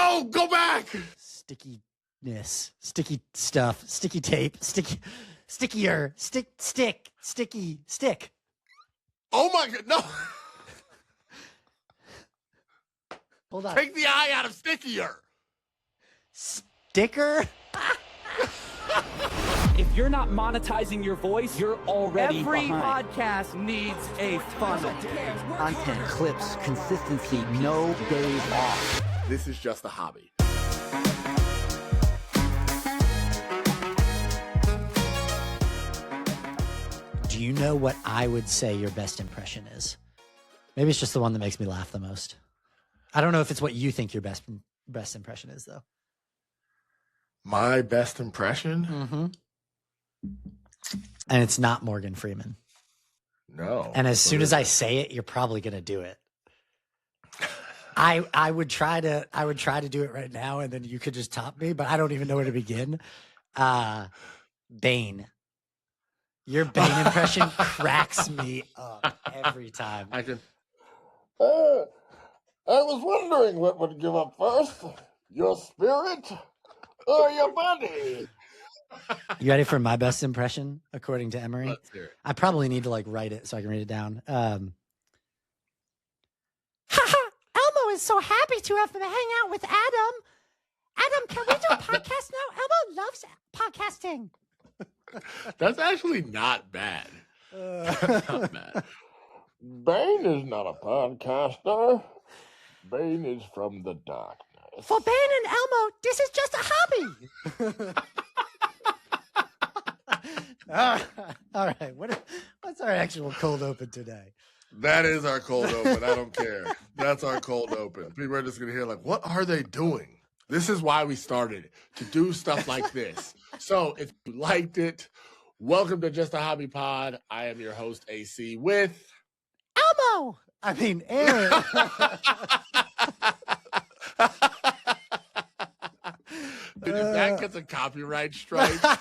No, go back. Stickiness, sticky stuff, sticky tape, stickier, sticky stick. Oh my God, no. Hold on. Take the I out of stickier. Sticker? If you're not monetizing your voice, you're already Every behind. podcast needs a funnel. Content, clips, consistency, no days off. This is just a hobby. Do you know what I would say your best impression is? Maybe it's just the one that makes me laugh the most. I don't know if it's what you think your best impression is, though. My best impression? Mm-hmm. And it's not Morgan Freeman. No. And as soon as I say it, you're probably going to do it. I would try to do it right now, and then you could just top me, but I don't even know where to begin. Bane. Your Bane impression cracks me up every time. I can. I was wondering what would give up first, your spirit or your body? You ready for my best impression, according to Emery? Let's hear it. I probably need to write it so I can read it down. Elmo is so happy to have hang out with Adam. Adam, can we do a podcast now? Elmo loves podcasting. That's actually not bad. Not bad. Bane is not a podcaster. Bane is from the darkness. For Bane and Elmo, this is just a hobby. All right. What's our actual cold open today? That is our cold open. I don't care. That's our cold open. People are just going to hear what are they doing? This is why we started, to do stuff like this. So if you liked it, welcome to Just a Hobby Pod. I am your host, AC, with... Elmo! Aaron. Dude, if that gets a copyright strike, I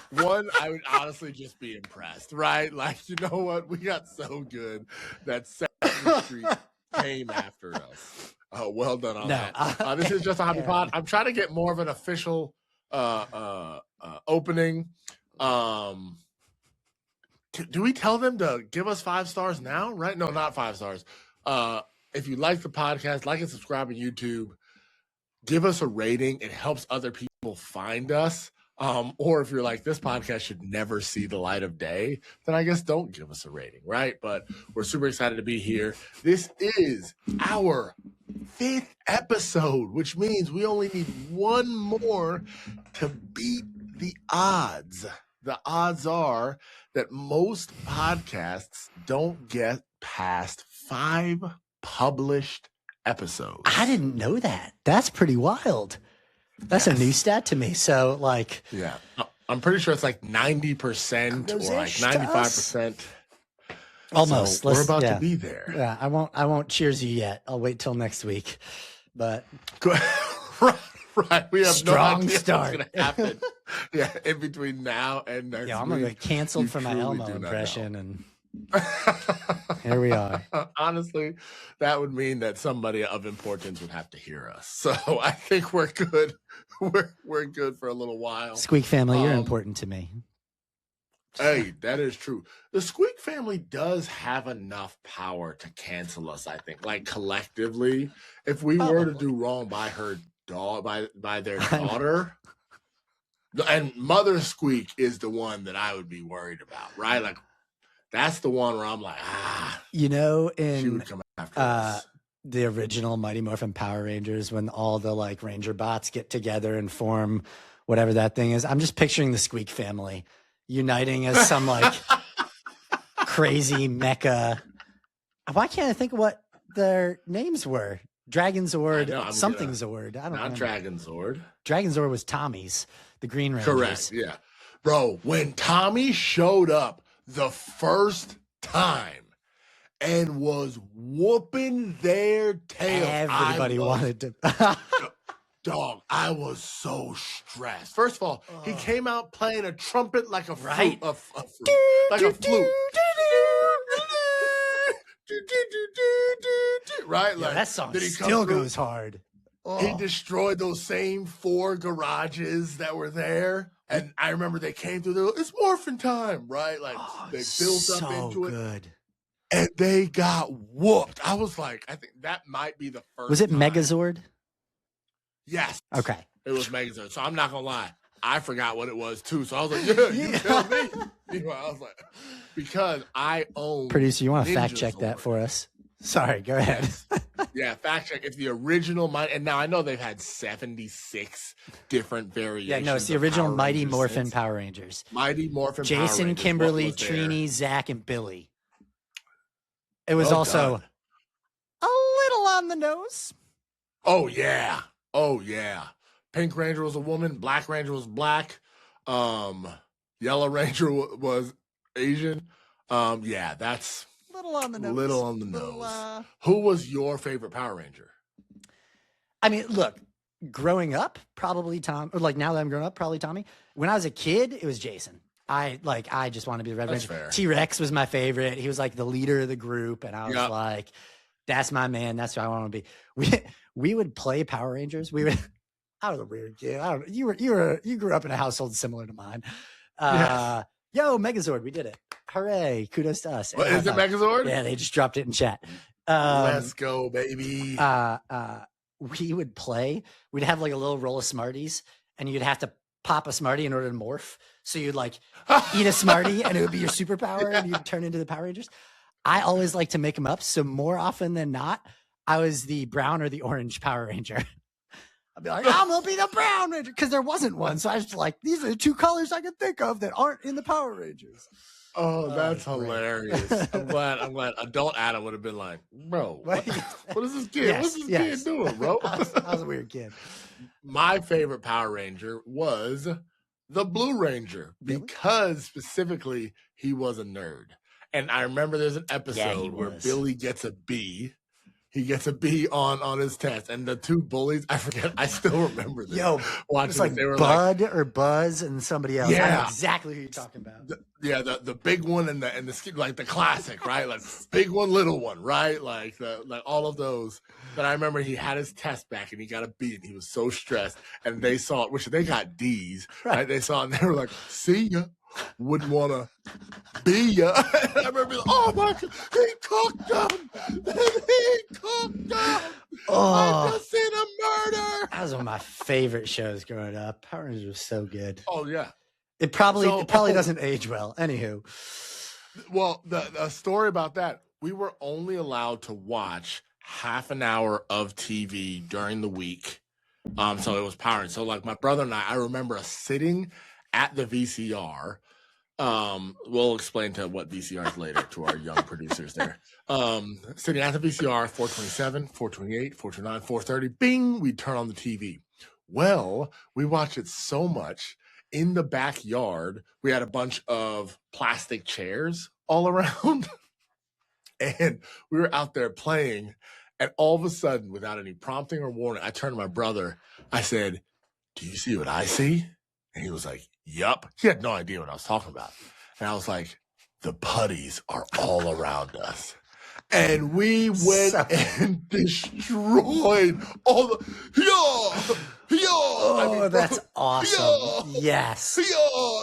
would honestly just be impressed, right? You know what? We got so good that Sesame Street came after us. Oh, well done on that. This is Just a Hobby Pod. I'm trying to get more of an official opening. Do we tell them to give us 5 stars now? Right? No, not 5 stars. If you like the podcast, like and subscribe on YouTube. Give us a rating. It helps other people find us. Or if you're like, this podcast should never see the light of day, then I guess don't give us a rating, right? But we're super excited to be here. This is our 5th episode, which means we only need one more to beat the odds. The odds are that most podcasts don't get past 5 published episodes. I didn't know that. That's pretty wild. That's a new stat to me. So, yeah, I'm pretty sure it's 90% or 95%. Almost. So we're about to be there. Yeah, I won't cheers you yet. I'll wait till next week. But right, we have strong no idea start. what's gonna happen. Yeah, in between now and next week. I'm gonna get canceled for my Elmo impression, and here we are. Honestly, that would mean that somebody of importance would have to hear us. So I think we're good. We're good for a little while. Squeak family, you're important to me. Hey, that is true. The Squeak family does have enough power to cancel us, I think. Collectively, if we were to do wrong by her by their daughter. And Mother Squeak is the one that I would be worried about, right? That's the one where I'm like, she would come after us. The original Mighty Morphin Power Rangers, when all the Ranger bots get together and form whatever that thing is. I'm just picturing the Squeak family uniting as some crazy mecha. Why can't I think of what their names were? Dragon Zord, something Zord. I don't know. Not Dragon Zord. Dragon Zord was Tommy's, the Green Rangers. Correct, yeah. Bro, when Tommy showed up the first time and was whooping their tails, everybody wanted to. Dog, I was so stressed. First of all, he came out playing a trumpet like a flute. Right. Like a flute. Right? That song still goes hard. He destroyed those same 4 garages that were there. And I remember they came through there. It's morphin' time, right? Like they built up into it. Good. And they got whooped. I was like, I think that might be the first. Was it time. Megazord? Yes. Okay. It was Megazord. So I'm not gonna lie. I forgot what it was too. So I was like, yeah, you tell me. You know, I was like, because I own Producer, you want to Ninja fact check Zord. that for us? Sorry, go ahead. Yeah, fact check. It's the original Mighty, and now I know they've had 76 different variations. Yeah, no, it's the of original Power Mighty Rangers Morphin since. Power Rangers. Mighty Morphin Power Jason, Rangers. Kimberly, What was there? Trini, Zach, and Billy. It was Well also done. a little on the nose. Oh yeah. Oh yeah. Pink Ranger was a woman. Black Ranger was black. Yellow Ranger was Asian. Yeah, that's Little on the nose. little on the Little, nose. Who was your favorite Power Ranger? I mean, look, growing up, probably Tom. Or like now that I'm grown up, probably Tommy. When I was a kid, it was Jason. I just want to be the Red That's Ranger. fair. T-Rex was my favorite. He was like the leader of the group, and I was Yep. like, "That's my man. That's who I want to be." We would play Power Rangers. We would. I was a weird kid. I don't. You grew up in a household similar to mine. Yes. Yo, Megazord, we did it! Hooray! Kudos to us. What, is it Megazord? Yeah, they just dropped it in chat. Let's go, baby. We would play. We'd have like a little roll of Smarties, and you'd have to pop a Smartie in order to morph. So you'd like eat a Smartie, and it would be your superpower, and you'd turn into the Power Rangers. I always like to make them up. So more often than not, I was the brown or the orange Power Ranger. I'd be like, I'm gonna be the Brown Ranger because there wasn't one. So I was just like, these are the 2 colors I could think of that aren't in the Power Rangers. Oh, that's great. hilarious. I'm glad adult Adam would have been like, bro, what is this kid? Yes, What's this yes. kid doing, bro? I was a weird kid. My favorite Power Ranger was the Blue Ranger Really? because specifically he was a nerd. And I remember there's an episode where was. Billy gets a B. He gets a B on his test, and the 2 bullies, I forget, I still remember this. Yo, watching it's like it, they were Bud or Buzz and somebody else. I know Yeah. exactly who you're talking about. the big one and the like the classic, right? Like big one, little one, right? Like all of those. But I remember he had his test back and he got a B and he was so stressed. And they saw it, which they got D's, right? They saw it and they were like, "See ya." Wouldn't want to be ya. I remember being like, oh my God, he cooked them. He cooked them. I just seen a murder. That was one of my favorite shows growing up. Power Rangers was so good. Oh yeah. It probably doesn't age well. Anywho, Well, the story about that, we were only allowed to watch half an hour of TV during the week. So it was Power Rangers. So like my brother and I remember us sitting at the VCR. We'll explain to what VCR is later to our young producers there. Sitting at the VCR, 427, 428, 429, 430, bing, we turn on the TV. Well, we watched it so much in the backyard. We had a bunch of plastic chairs all around, and we were out there playing. And all of a sudden, without any prompting or warning, I turned to my brother. I said, "Do you see what I see?" And he was like, "Yup." He had no idea what I was talking about. And I was like, "The putties are all around us." And we went and destroyed all the that's awesome. Yes.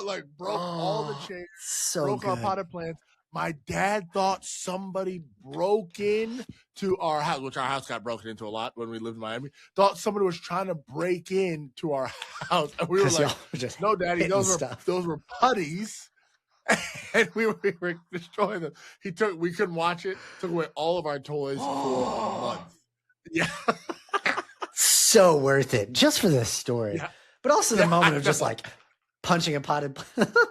like broke all the chairs, So broke our good. potted plants. My dad thought somebody broke in to our house, which our house got broken into a lot when we lived in Miami. Thought somebody was trying to break into our house, and we were 'Cause like, y'all were just "No, Daddy, hitting stuff. those were putties." And we were destroying them. We couldn't watch it. Took away all of our toys for a month. Yeah, So worth it just for this story, Yeah. but also the Yeah, moment I of just know. like punching a potted.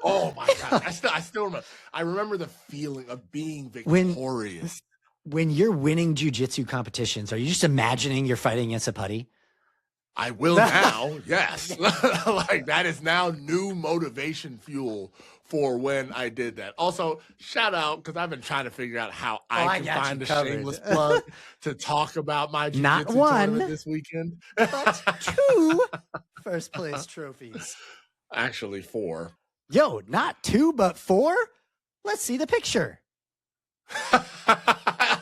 Oh my God, I still remember. I remember the feeling of being When- victorious. When you're winning jujitsu competitions, are you just imagining you're fighting against a putty? I will now, yes. Like that is now new motivation fuel for when I did that. Also, shout out because I've been trying to figure out how I I can got find you a covered. shameless plug to talk about my Not jiu-jitsu one. tournament this weekend. But 2 first place trophies. Actually, 4. Yo, not 2, but 4? Let's see the picture.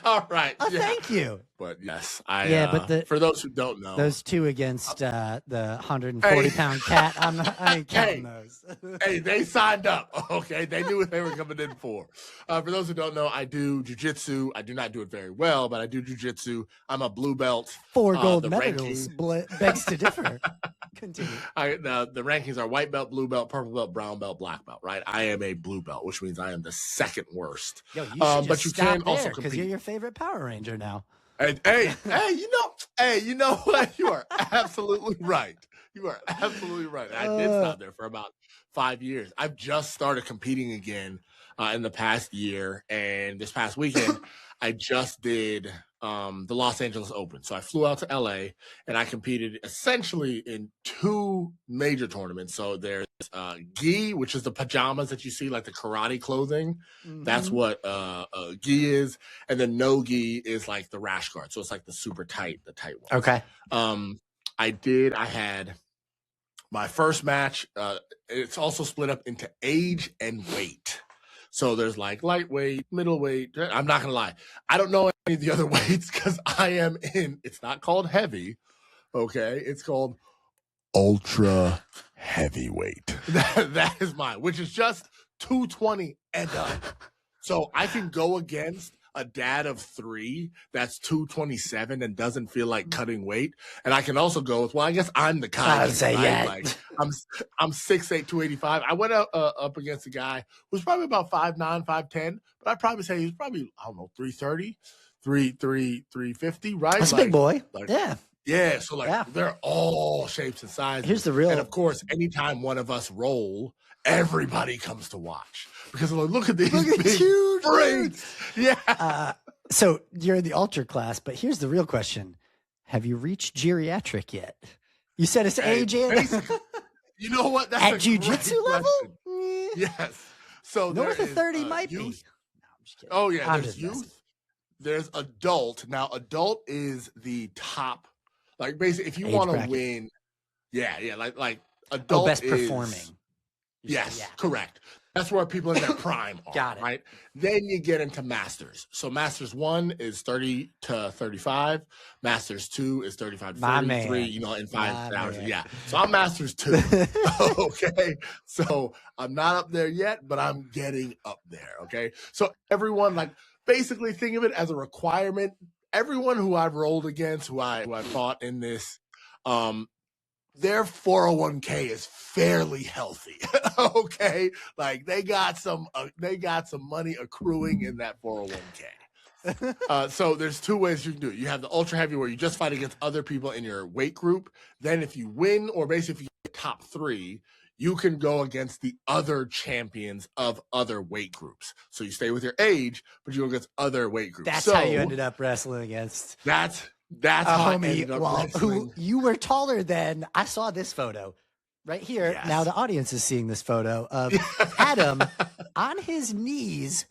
All right. Oh, yeah. thank you. But yes, but for those who don't know, those two against the 140-pound cat, I ain't counting those. hey, they signed up. Okay, they knew what they were coming in for. For those who don't know, I do jujitsu. I do not do it very well, but I do jujitsu. I'm a blue belt. 4 gold the medals begs to differ. Continue. The rankings are white belt, blue belt, purple belt, brown belt, black belt. Right? I am a blue belt, which means I am the second worst. Yo, you should just but you stop can there also because compete. you're your favorite Power Ranger now. Hey, you know what? You are absolutely right. You are absolutely right. I did stop there for about 5 years. I've just started competing again in the past year, and this past weekend, I just did the Los Angeles Open. So I flew out to LA, and I competed essentially in 2 major tournaments. So there's gi, which is the pajamas that you see, like the karate clothing. Mm-hmm. That's what gi is. And then no gi is like the rash guard. So it's like the tight ones. Okay. I had my first match. It's also split up into age and weight. So there's like lightweight, middleweight. I'm not going to lie. I don't know any of the other weights because I am it's not called heavy. Okay. It's called ultra heavyweight. That is mine, which is just 220 and up. So I can go against a dad of 3 that's 227 and doesn't feel like cutting weight. And I can also go with, well, I guess I'm the kind of right? Like I'm 6'8", 285. I went up against a guy who's probably about 5'9", 5'10", but I'd probably say he's probably, I don't know, 330, 350, right? That's a big boy. Yeah. Yeah, so they're all shapes and sizes. Here's the real, and of course, anytime one of us roll, everybody comes to watch because they're like, look at these big huge brains. Yeah. So you're in the ultra class, but here's the real question: have you reached geriatric yet? You said it's age in. You know what? That's at jujitsu level. Yes. So north of 30 might youth. be. No, I'm just kidding. Oh yeah, I'm there's youth. There's adult. Now, adult is the top. Like basically, if you want to win, like adult best is, performing. Yes, correct. That's where people in their prime are. Got it. Right. Then you get into masters. So masters 1 is 30 to 35. Masters 2 is 35 to 33. You know, in 5 hours. Man. Yeah. So I'm masters 2. Okay. So I'm not up there yet, but I'm getting up there. Okay. So everyone basically think of it as a requirement. Everyone who I've rolled against, who I fought in this, their 401k is fairly healthy. Okay, like they got some money accruing in that 401k. So there's 2 ways you can do it. You have the ultra heavy where you just fight against other people in your weight group. Then if you win, or basically if you get top 3, you can go against the other champions of other weight groups. So you stay with your age, but you go against other weight groups. That's how you ended up wrestling against. That's a how homie. I ended up wrestling. Who you were taller than. I saw this photo right here. Yes. Now the audience is seeing this photo of Adam on his knees,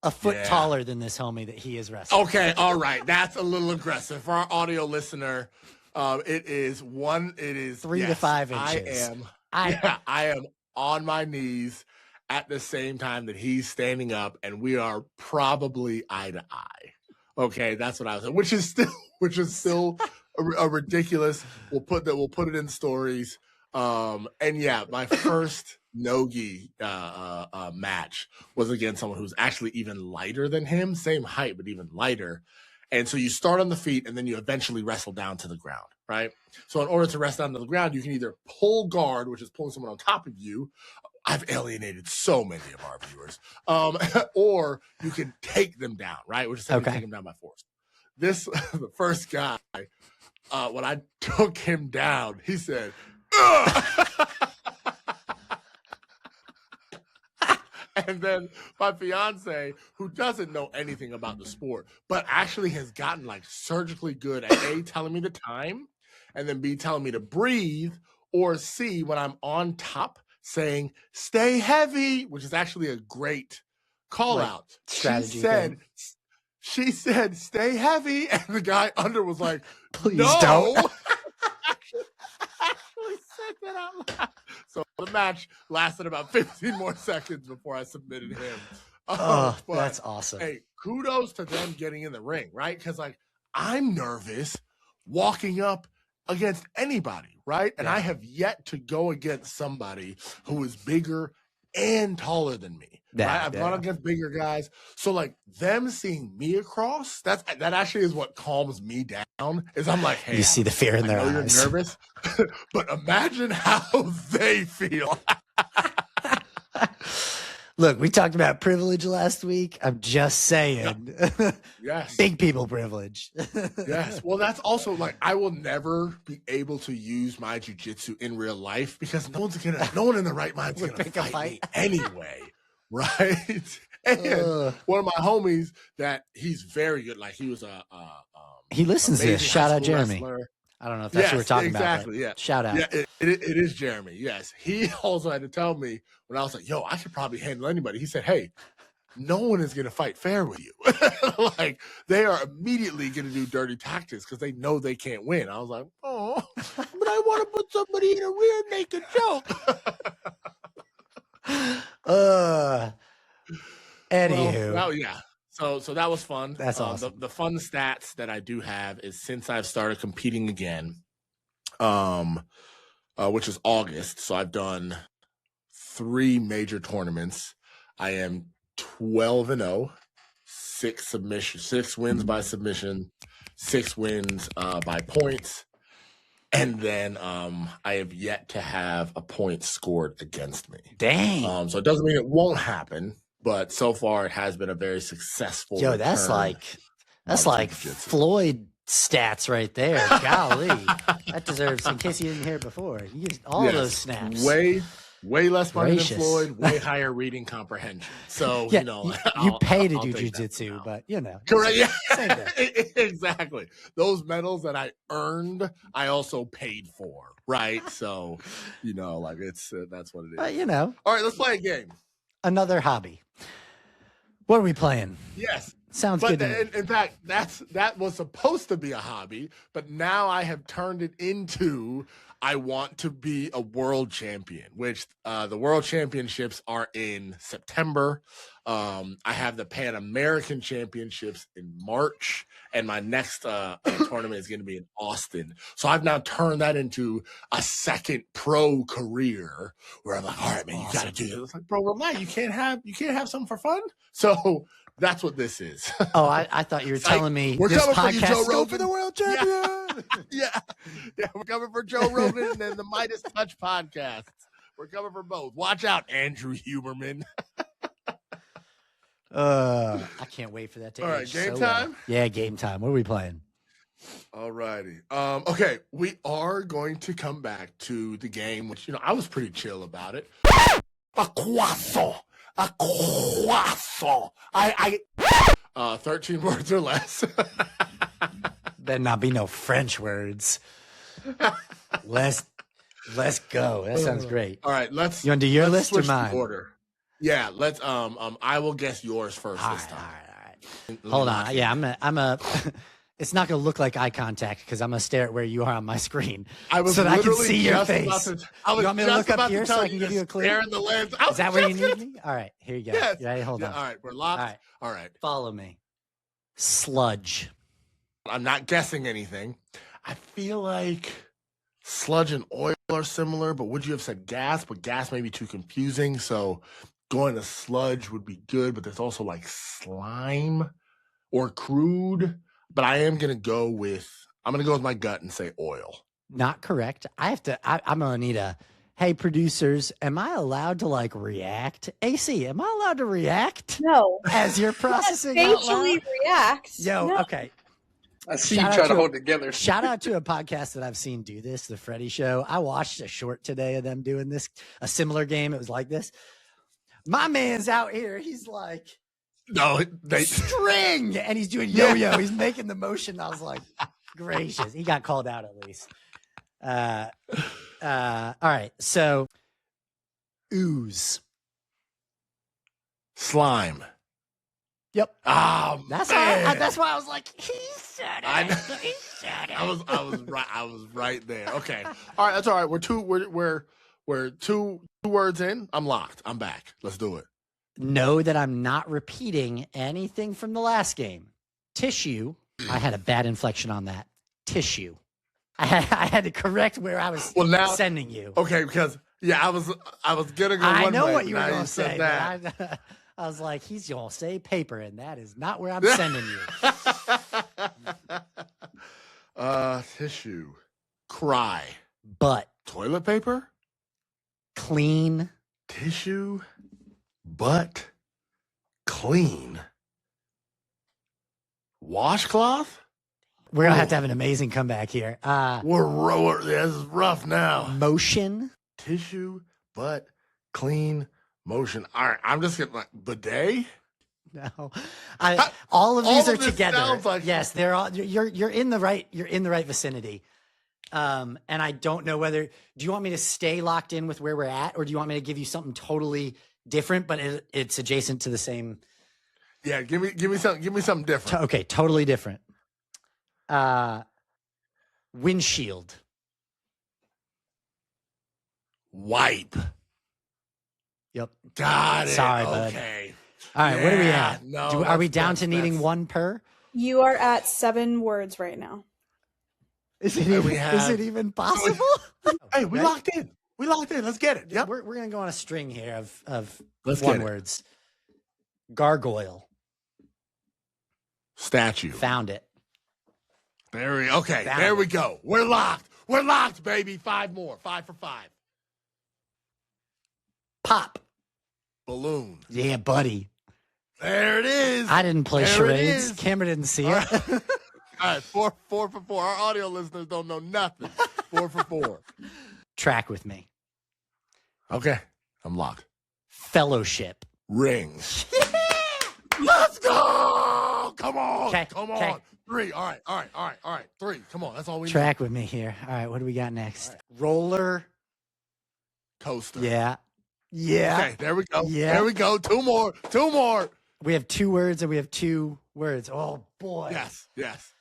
a foot taller than this homie that he is wrestling. Okay, all right. That's a little aggressive for our audio listener. It is 3 to 5 inches. I am on my knees at the same time that he's standing up, and we are probably eye to eye. Okay, that's what I was saying. Which is still a ridiculous. We'll put it in stories. And yeah, my first no-gi match was against someone who's actually even lighter than him, same height but even lighter. And so you start on the feet, and then you eventually wrestle down to the ground, right? So in order to wrestle down to the ground, you can either pull guard, which is pulling someone on top of you. I've alienated so many of our viewers. Or you can take them down, right? Which is take them down by force. The first guy, when I took him down, he said, and then my fiance, who doesn't know anything about the sport, but actually has gotten surgically good at A, telling me the time, and then B, telling me to breathe, or C, when I'm on top, saying, stay heavy, which is actually a great call out. Strategy. She said, stay heavy. And the guy under was like, please no. don't. Actually said that out loud. So the match lasted about 15 more seconds before I submitted him. That's awesome. Hey, kudos to them getting in the ring, right? Because like I'm nervous walking up against anybody, right? And I have yet to go against somebody who is bigger and taller than me. Right? I've gone against bigger guys. So like them seeing me across, that actually is what calms me down. Is I'm like, hey, You see the fear in their I know eyes. you're nervous, but imagine how they feel. Look, we talked about privilege last week. I'm just saying. Yes. Big people privilege. Yes. Well, that's also like I will never be able to use my jujitsu in real life because no one in the right mind is gonna fight me anyway. Right. And one of my homies that he's very good. Like he was he listens to this. Shout out Jeremy. Wrestler. I don't know if that's what we're talking about. Yeah. Shout out. Yeah, it is Jeremy. Yes. He also had to tell me when I was like, yo, I could probably handle anybody. He said, hey, no one is going to fight fair with you. Like they are immediately going to do dirty tactics because they know they can't win. I was like, oh, but I want to put somebody in a rear naked choke. Anywho. Well, yeah. So that was fun. That's awesome. The fun stats that I do have is since I've started competing again, which is August. So I've done 3 major tournaments. I am 12-0, 6 wins by submission, 6 wins by points, and then I have yet to have a point scored against me. Dang. So it doesn't mean it won't happen. But so far, it has been a very successful. Yo, that's like Floyd stats right there. Golly, that deserves. In case you didn't hear it before, you get all those snaps. Way less money than Floyd. Way higher reading comprehension. So yeah, you know, you pay to do jujitsu, but you know, correct. Yeah, same thing. Exactly. Those medals that I earned, I also paid for. Right. So you know, like it's that's what it is. But you know, all right, let's play a game. Another hobby. What are we playing? Yes. Sounds good to me. In fact, that was supposed to be a hobby, but now I have turned it into I want to be a world champion, which the world championships are in September. I have the Pan American Championships in March, and my next tournament is going to be in Austin. So I've now turned that into a second pro career where I'm like, all right, man, you got to do this. It's like, bro, relax. You can't have something for fun. So that's what this is. Oh, I thought you were telling me we're this coming for you, podcast Joe is going Rogan. for the world champion. Yeah, we're coming for Joe Rogan and the Midas Touch podcast. We're coming for both. Watch out, Andrew Huberman. I can't wait for that to All right, age game so time? well. Yeah, game time. What are we playing? All righty. Okay, we are going to come back to the game, which, you know, I was pretty chill about it. A croissant. 13 words or less. Better not be no French words. Let's go. That sounds great. All right, let's. You want to do your list or switch the mine? order. Yeah, let's. I will guess yours first this time. All right. Hold on. Yeah, I'm a. It's not going to look like eye contact because I'm going to stare at where you are on my screen so that I can see your face. You want me to look up here so I can give you a clue? Stare in the lens. Is that where you need me? All right, here you go. Yes. Yeah, hold on. All right, we're locked. All right. Follow me. Sludge. I'm not guessing anything. I feel like sludge and oil are similar, but would you have said gas? But gas may be too confusing. So going to sludge would be good, but there's also like slime or crude. But I am going to go with my gut and say oil. Not correct. I'm going to need hey, producers, am I allowed to like react? AC, am I allowed to react? No. As you're processing out facially loud? react. Yo, No. okay. I see you try to hold it together. Shout out to a podcast that I've seen do this, The Freddy Show. I watched a short today of them doing this, a similar game. It was like this. My man's out here. He's like, no, string, and he's doing yo-yo. He's making the motion. I was like, gracious. He got called out at least. All right. So, ooze. Slime. Yep. Oh, that's why I was like, he said it. He said it. I was right there. Okay. All right. That's all right. We're two words in. I'm locked. I'm back. Let's do it. know that I'm not repeating anything from the last game. Tissue. I had a bad inflection on that. Tissue. I had to correct where I was sending you. Okay, because I was gonna go I one know way, what you were now going to said say. that. But I was like, he's going to say paper, and that is not where I'm sending you. Tissue. Cry. But Toilet paper? clean. Tissue. Butt. Clean. Washcloth? We're going to have an amazing comeback here. This is rough now. Motion. Tissue, butt, clean, motion. All right, I'm just getting like bidet. No, all of these are this together. sounds like- Yes, they're all. You're in the right. You're in the right vicinity. And I don't know whether. Do you want me to stay locked in with where we're at, or do you want me to give you something totally different, but it's adjacent to the same? Yeah, give me something different. Okay, totally different. Windshield. Wipe. Yep. Got it. Sorry, bud. Okay. All right, what are we at? No, are we down to needing one per? You are at 7 words right now. Is it even possible? Hey, we locked in. Let's get it. Yep. We're gonna go on a string here of Let's one get it. words. Gargoyle. Statue. Found it. Okay, Found there it. we go. We're locked, baby. 5 more. 5 for 5. Pop. Balloon. Yeah, buddy. There it is. I didn't play There it charades. is. Cameron didn't see All it. right. All right, 4 for 4. Our audio listeners don't know nothing. 4 for 4. Track with me. Okay, I'm locked. Fellowship. Ring. Let's go. Come on. Okay, Come okay. on. 3. All right. 3. Come on. That's all we need. Track with me here. All right, what do we got next? Roller. Coaster. Yeah. Okay, there we go. Yeah. There we go. 2 more. 2 more. We have 2 words and we have 2 words. Oh boy. Yes.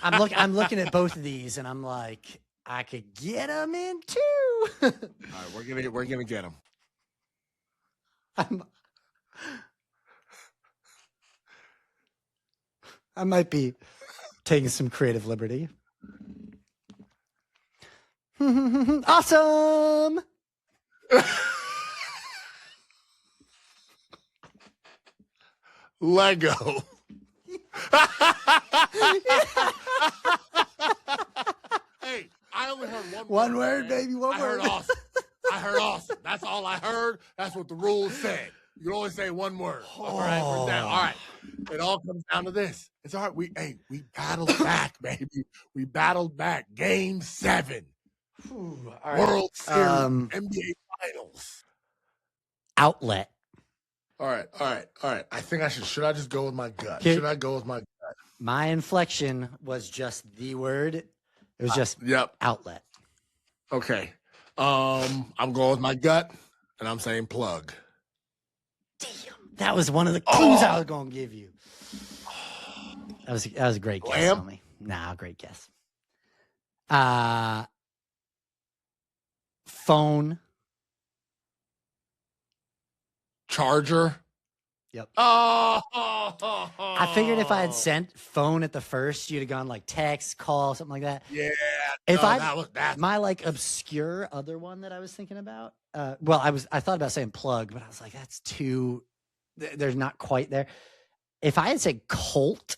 I'm looking at both of these and I'm like, I could get them in 2. All right, we're gonna get them. I might be taking some creative liberty. Awesome. Lego. Hey, I only heard one word, man. baby, one I heard word. awesome. I heard awesome. That's all I heard. That's what the rules said. You can only say one word. All right, we're down. All right. It all comes down to this. It's all right. We battled back, baby. We battled back. Game 7. All right. World Series. NBA Finals. Outlet. All right. I think should I just go with my gut? Here- Should I go with my gut? My inflection was just the word. It was just Yep. outlet. Okay. I'm going with my gut, and I'm saying plug. That was one of the clues I was going to give you. That was a great guess, Lamb? homie. Nah, great guess. Phone. Charger. Yep. Oh, I figured if I had sent phone at the first, you'd have gone like text, call, something like that. Yeah. If no, I that my like obscure other one that I was thinking about, I thought about saying plug, but I was like, that's too. There's not quite there. If I had said Colt,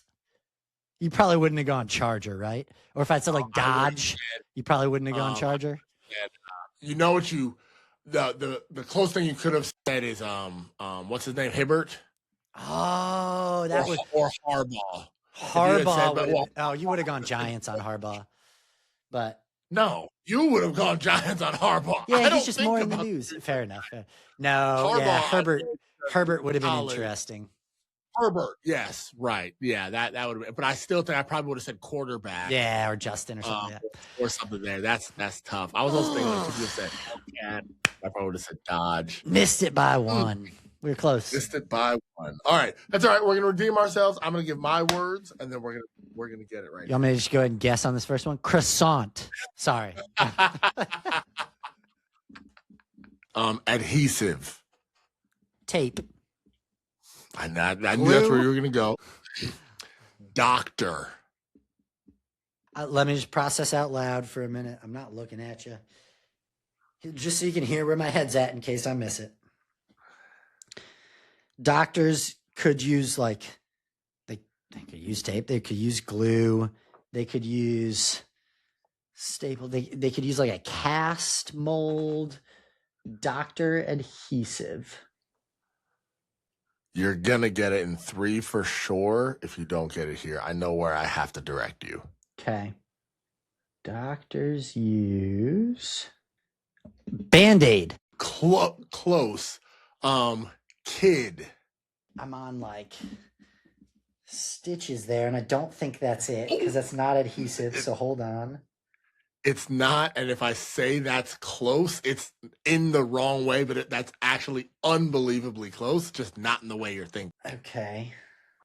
you probably wouldn't have gone Charger, right? Or if I had said like Dodge, you probably wouldn't have gone Charger. you know what the close thing you could have said is what's his name, Hibbert? Oh, that would or Harbaugh. Harbaugh. said, You would have gone Giants on Harbaugh, but No, you would have gone Giants on Harbaugh. I yeah, don't he's just think more in the about- news. Fair enough. No, yeah, Harbaugh, Herbert would have been College. interesting. Herbert, yes, right, yeah, that would have been. But I still think I probably would have said quarterback. Yeah, or Justin or something like that. or something there. That's tough. I was also thinking like, if you said Hellcat, I probably would have said Dodge. Missed it by one. We were close. Missed it by 1. All right, that's all right. We're gonna redeem ourselves. I'm gonna give my words, and then we're gonna get it right. You want me to just go ahead and guess on this first one? Croissant. Sorry. Adhesive. Tape. I knew that's where you were going to go. Doctor. Let me just process out loud for a minute. I'm not looking at you. Just so you can hear where my head's at in case I miss it. Doctors could use they could use tape. They could use glue. They could use staple. They could use like a cast mold. Doctor adhesive. You're going to get it in 3 for sure if you don't get it here. I know where I have to direct you. Okay. Doctors use Band-Aid. Close. Kid. I'm on like stitches there, and I don't think that's it because that's not adhesive. So hold on. It's not, and if I say that's close, it's in the wrong way, but that's actually unbelievably close, just not in the way you're thinking. Okay.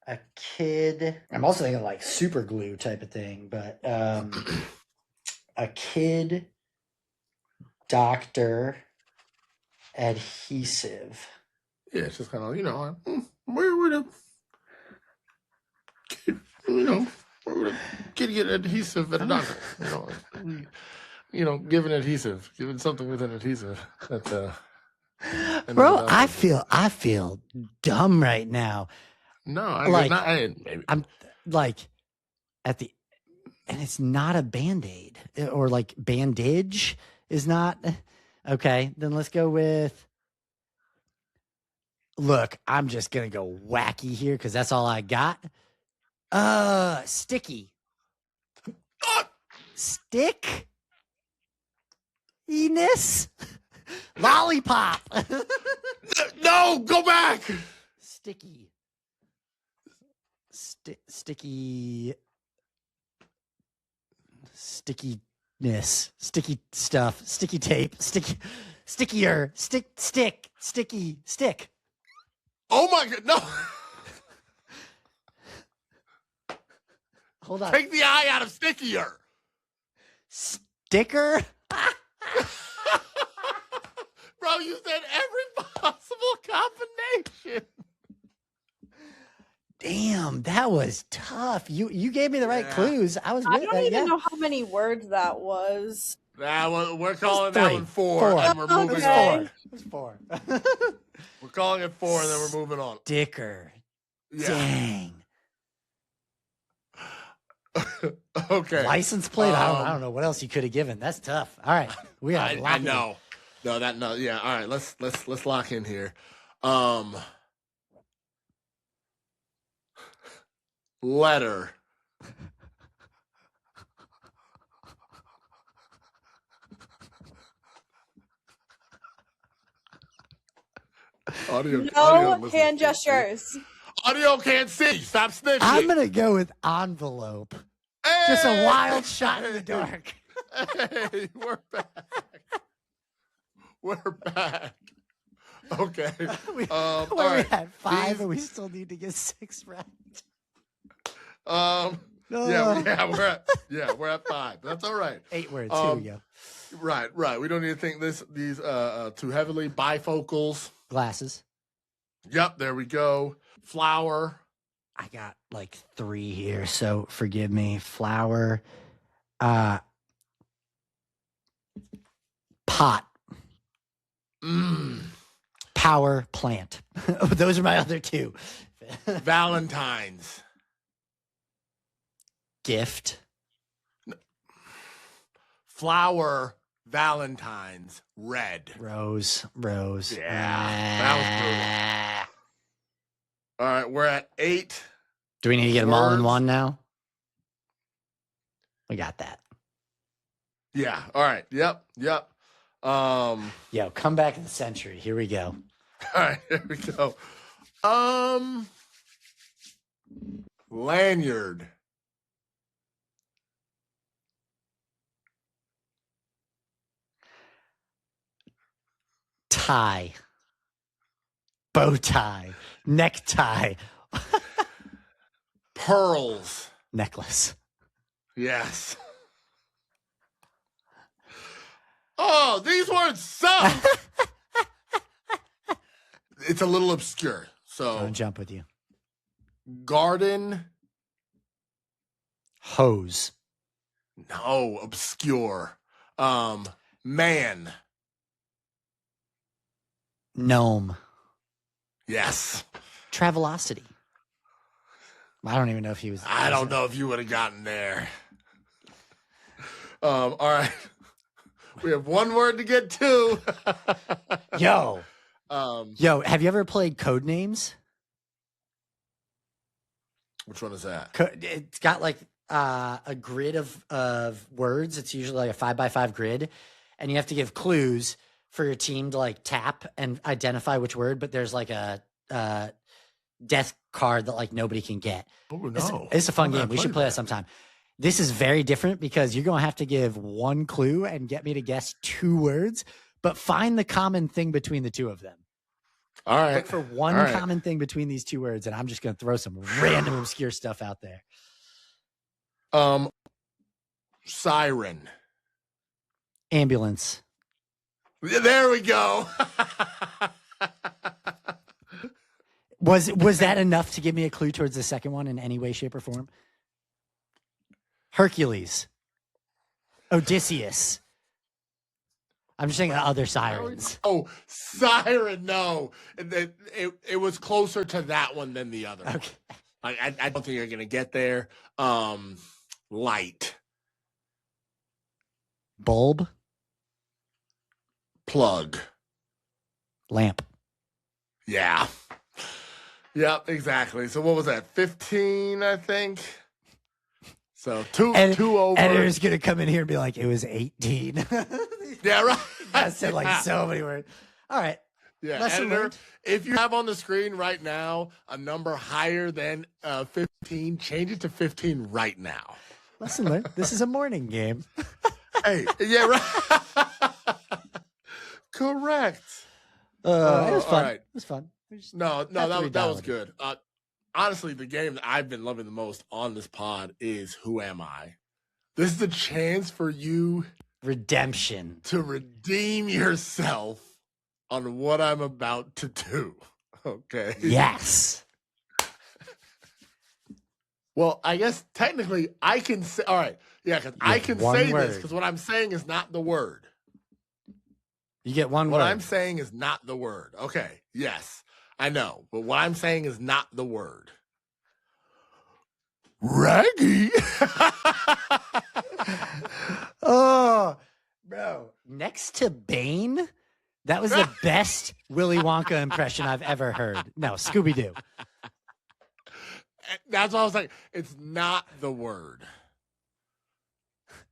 A kid. I'm also thinking like super glue type of thing, but a kid doctor adhesive. Yeah, it's just kind of, where would a kid, where would a kid get adhesive at a doctor? Give an adhesive, giving something with an adhesive. Bro, I feel dumb right now. No, I'm like at the, and it's not a Band-Aid or like bandage is not. Okay, then let's go with. Look, I'm just gonna go wacky here because that's all I got. Sticky. Stick. Enos. Lollipop. No, go back. Sticky. Sticky. Stickiness. Sticky stuff. Sticky tape. Stickier. Stick. Oh my God, no. Hold on. Take the eye out of stickier. Sticker? Bro, you said every possible combination. Damn, that was tough. You gave me the right clues. I was. I don't even know how many words that was. We're calling that one 4, and we're moving on. It's 4. We're calling it 4, and then we're moving on. Sticker. Yeah. Dang. Okay. License plate. I don't know what else you could have given. That's tough. All right, we got. I know. No. Yeah. All right. Let's lock in here. Letter. Audio hand gestures. Audio can't see. Stop snitching. I'm gonna go with envelope. Hey! Just a wild shot in the dark. Hey, we're back. We're back. Okay. we right. at 5, and we still need to get 6 right. We're at 5. That's all right. 8 words. Here we go. Right. We don't need to think these too heavily. Bifocals. Glasses. Yep, there we go. Flower. I got like 3 here, so forgive me. Flower. Pot. Power plant. Those are my other 2. Valentine's. Gift. Flower. Valentine's. Red. Rose. Yeah, that was brutal. All right, we're at 8. Do we need to get them all in one now? We got that. Yeah. All right. Yep. Yo, come back in the century. Here we go. All right, here we go. Lanyard. Tie. Bow tie. Necktie. Pearls. Necklace. Yes. Oh, these words suck. It's a little obscure. So Don't jump with you. garden. Hose. No, obscure. Man. Gnome. Yes. Travelocity. I don't even know if he was. I don't know if you would have gotten there. All right. We have one word to get to. Yo. Um, Yo, have you ever played Code Names? which one is that? It's got like a grid of words. It's usually like a 5x5 grid, and you have to give clues for your team to like tap and identify which word. But there's like a death card that like nobody can get. Oh no. It's a fun I'm game. gonna We should play that sometime. This is very different because you're going to have to give one clue and get me to guess 2 words, but find the common thing between the 2 of them. All right. Look for one All right. common thing between these 2 words, and I'm just going to throw some random obscure stuff out there. Siren. Ambulance. There we go. Was that enough to give me a clue towards the second one in any way, shape, or form? Hercules. Odysseus. I'm just thinking of other sirens. Oh, siren. No, it was closer to that one than the other. Okay. I don't think you're gonna get there. Light. Bulb. Plug. Lamp. Yeah. Yep, exactly. So what was that? 15, I think. So two over. Editor's gonna come in here and be like, it was 18. Yeah, right. I said like so many words. All right. Yeah, Lesson editor, learned. if you have on the screen right now a number higher than 15, change it to 15 right now. Lesson learned. This is a morning game. Hey, yeah, right. Correct. It was fun. all right. It was fun. We just No, have to that was rebalance it. good. Honestly, the game that I've been loving the most on this pod is Who Am I? This is a chance for you Redemption. to redeem yourself on what I'm about to do. Okay. Yes. Well, I guess technically I can say, all right. Yeah, because I can one say word. this because what I'm saying is not the word. You get one What word. I'm saying is not the word. Okay. Yes, I know. But what I'm saying is not the word. Raggy. Oh, bro. Next to Bane, that was the best Willy Wonka impression I've ever heard. No, Scooby Doo. That's what I was like. It's not the word.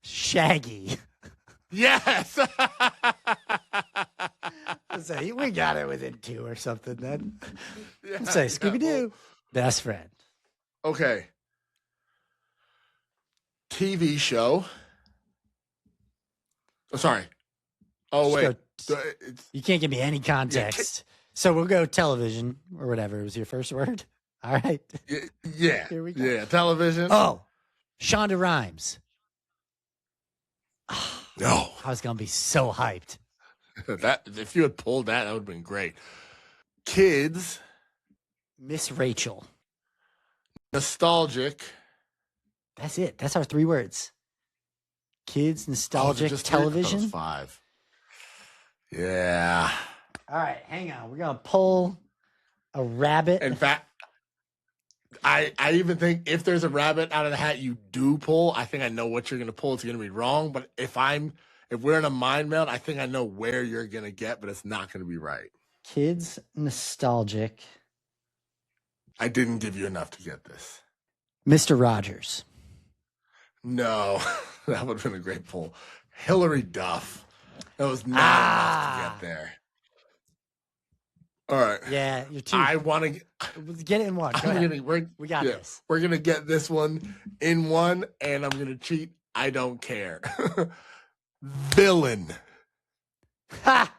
Shaggy. Yes. So we got it within 2 or something then. Yeah, Say yeah, Scooby Doo. Best friend. well, okay. TV show. Oh, sorry. Oh, wait. It's, You can't give me any context. So we'll go television or whatever was your first word. All right. yeah. Here we go. Yeah. Television. Oh, Shonda Rhimes. No. I was going to be so hyped. That if you had pulled that, that would have been great. Kids. Miss Rachel. Nostalgic. That's it. That's our 3 words. Kids, Oh, nostalgic, just 3? I thought it was television. 5. Yeah. All right, hang on. We're going to pull a rabbit. In fact, I even think if there's a rabbit out of the hat you do pull, I think I know what you're going to pull. It's going to be wrong. But if we're in a mind meld, I think I know where you're going to get, but it's not going to be right. Kids, nostalgic. I didn't give you enough to get this. Mr. Rogers. No, that would have been a great pull. Hillary Duff. That was not enough to get there. All right. Yeah, you're 2. I want to Get it in 1. Go ahead. We got this. We're going to get this one in 1, and I'm going to cheat. I don't care. Villain. Ha!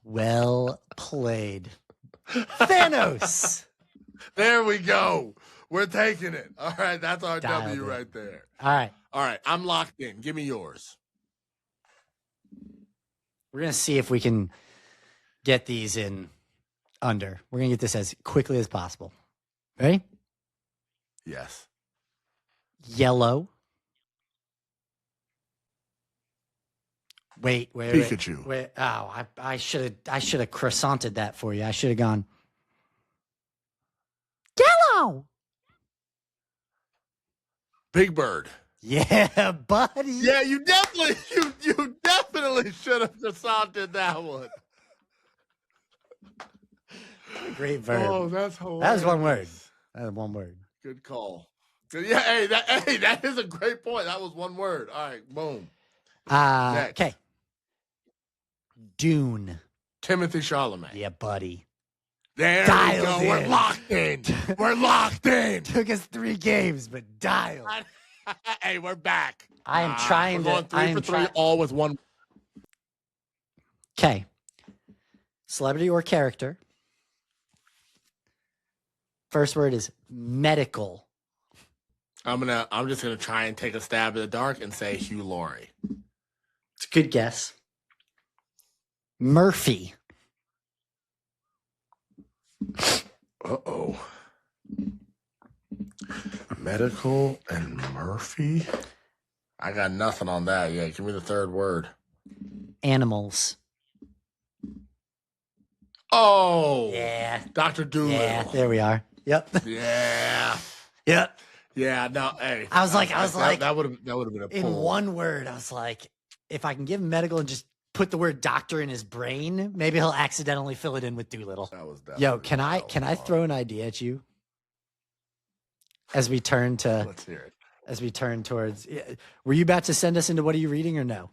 Well played. Thanos. There we go. We're taking it. All right. That's our Dialed W in. right there. All right. All right. I'm locked in. Give me yours. We're going to see if we can get these in under. We're going to get this as quickly as possible. Ready? Yes. Yellow. Wait. Pikachu. Wait. Oh, I should have croissanted that for you. I should have gone yellow. Big Bird. Yeah, buddy. Yeah, you definitely should have croissanted that one. Great verb. Oh, that's hilarious. That was one word. That was one word. Good call. Yeah, hey, that is a great point. That was one word. All right, boom. Next. Okay. Dune. Timothy Chalamet. Yeah, buddy. There we go. In. We're locked in. We're locked in. Took us 3 games, but dialed. Hey, we're back. I am trying we're to. going 3 for 3, all with one. Okay. Celebrity or character. First word is medical. I'm just gonna try and take a stab in the dark and say Hugh Laurie. It's a good guess. Murphy. Uh-oh. Medical and Murphy? I got nothing on that yet. Give me the third word. Animals. Oh. Yeah. Dr. Doolittle. Yeah, there we are. Yep. Yeah. Yep. Yeah, no, hey. I was like, that would have been a pull. in one word, I was like, if I can give him medical and just put the word doctor in his brain, maybe he'll accidentally fill it in with Doolittle. That was definitely Yo, can I throw an idea at you? As we turn to Let's hear it. As we turn towards, were you about to send us into what are you reading or no?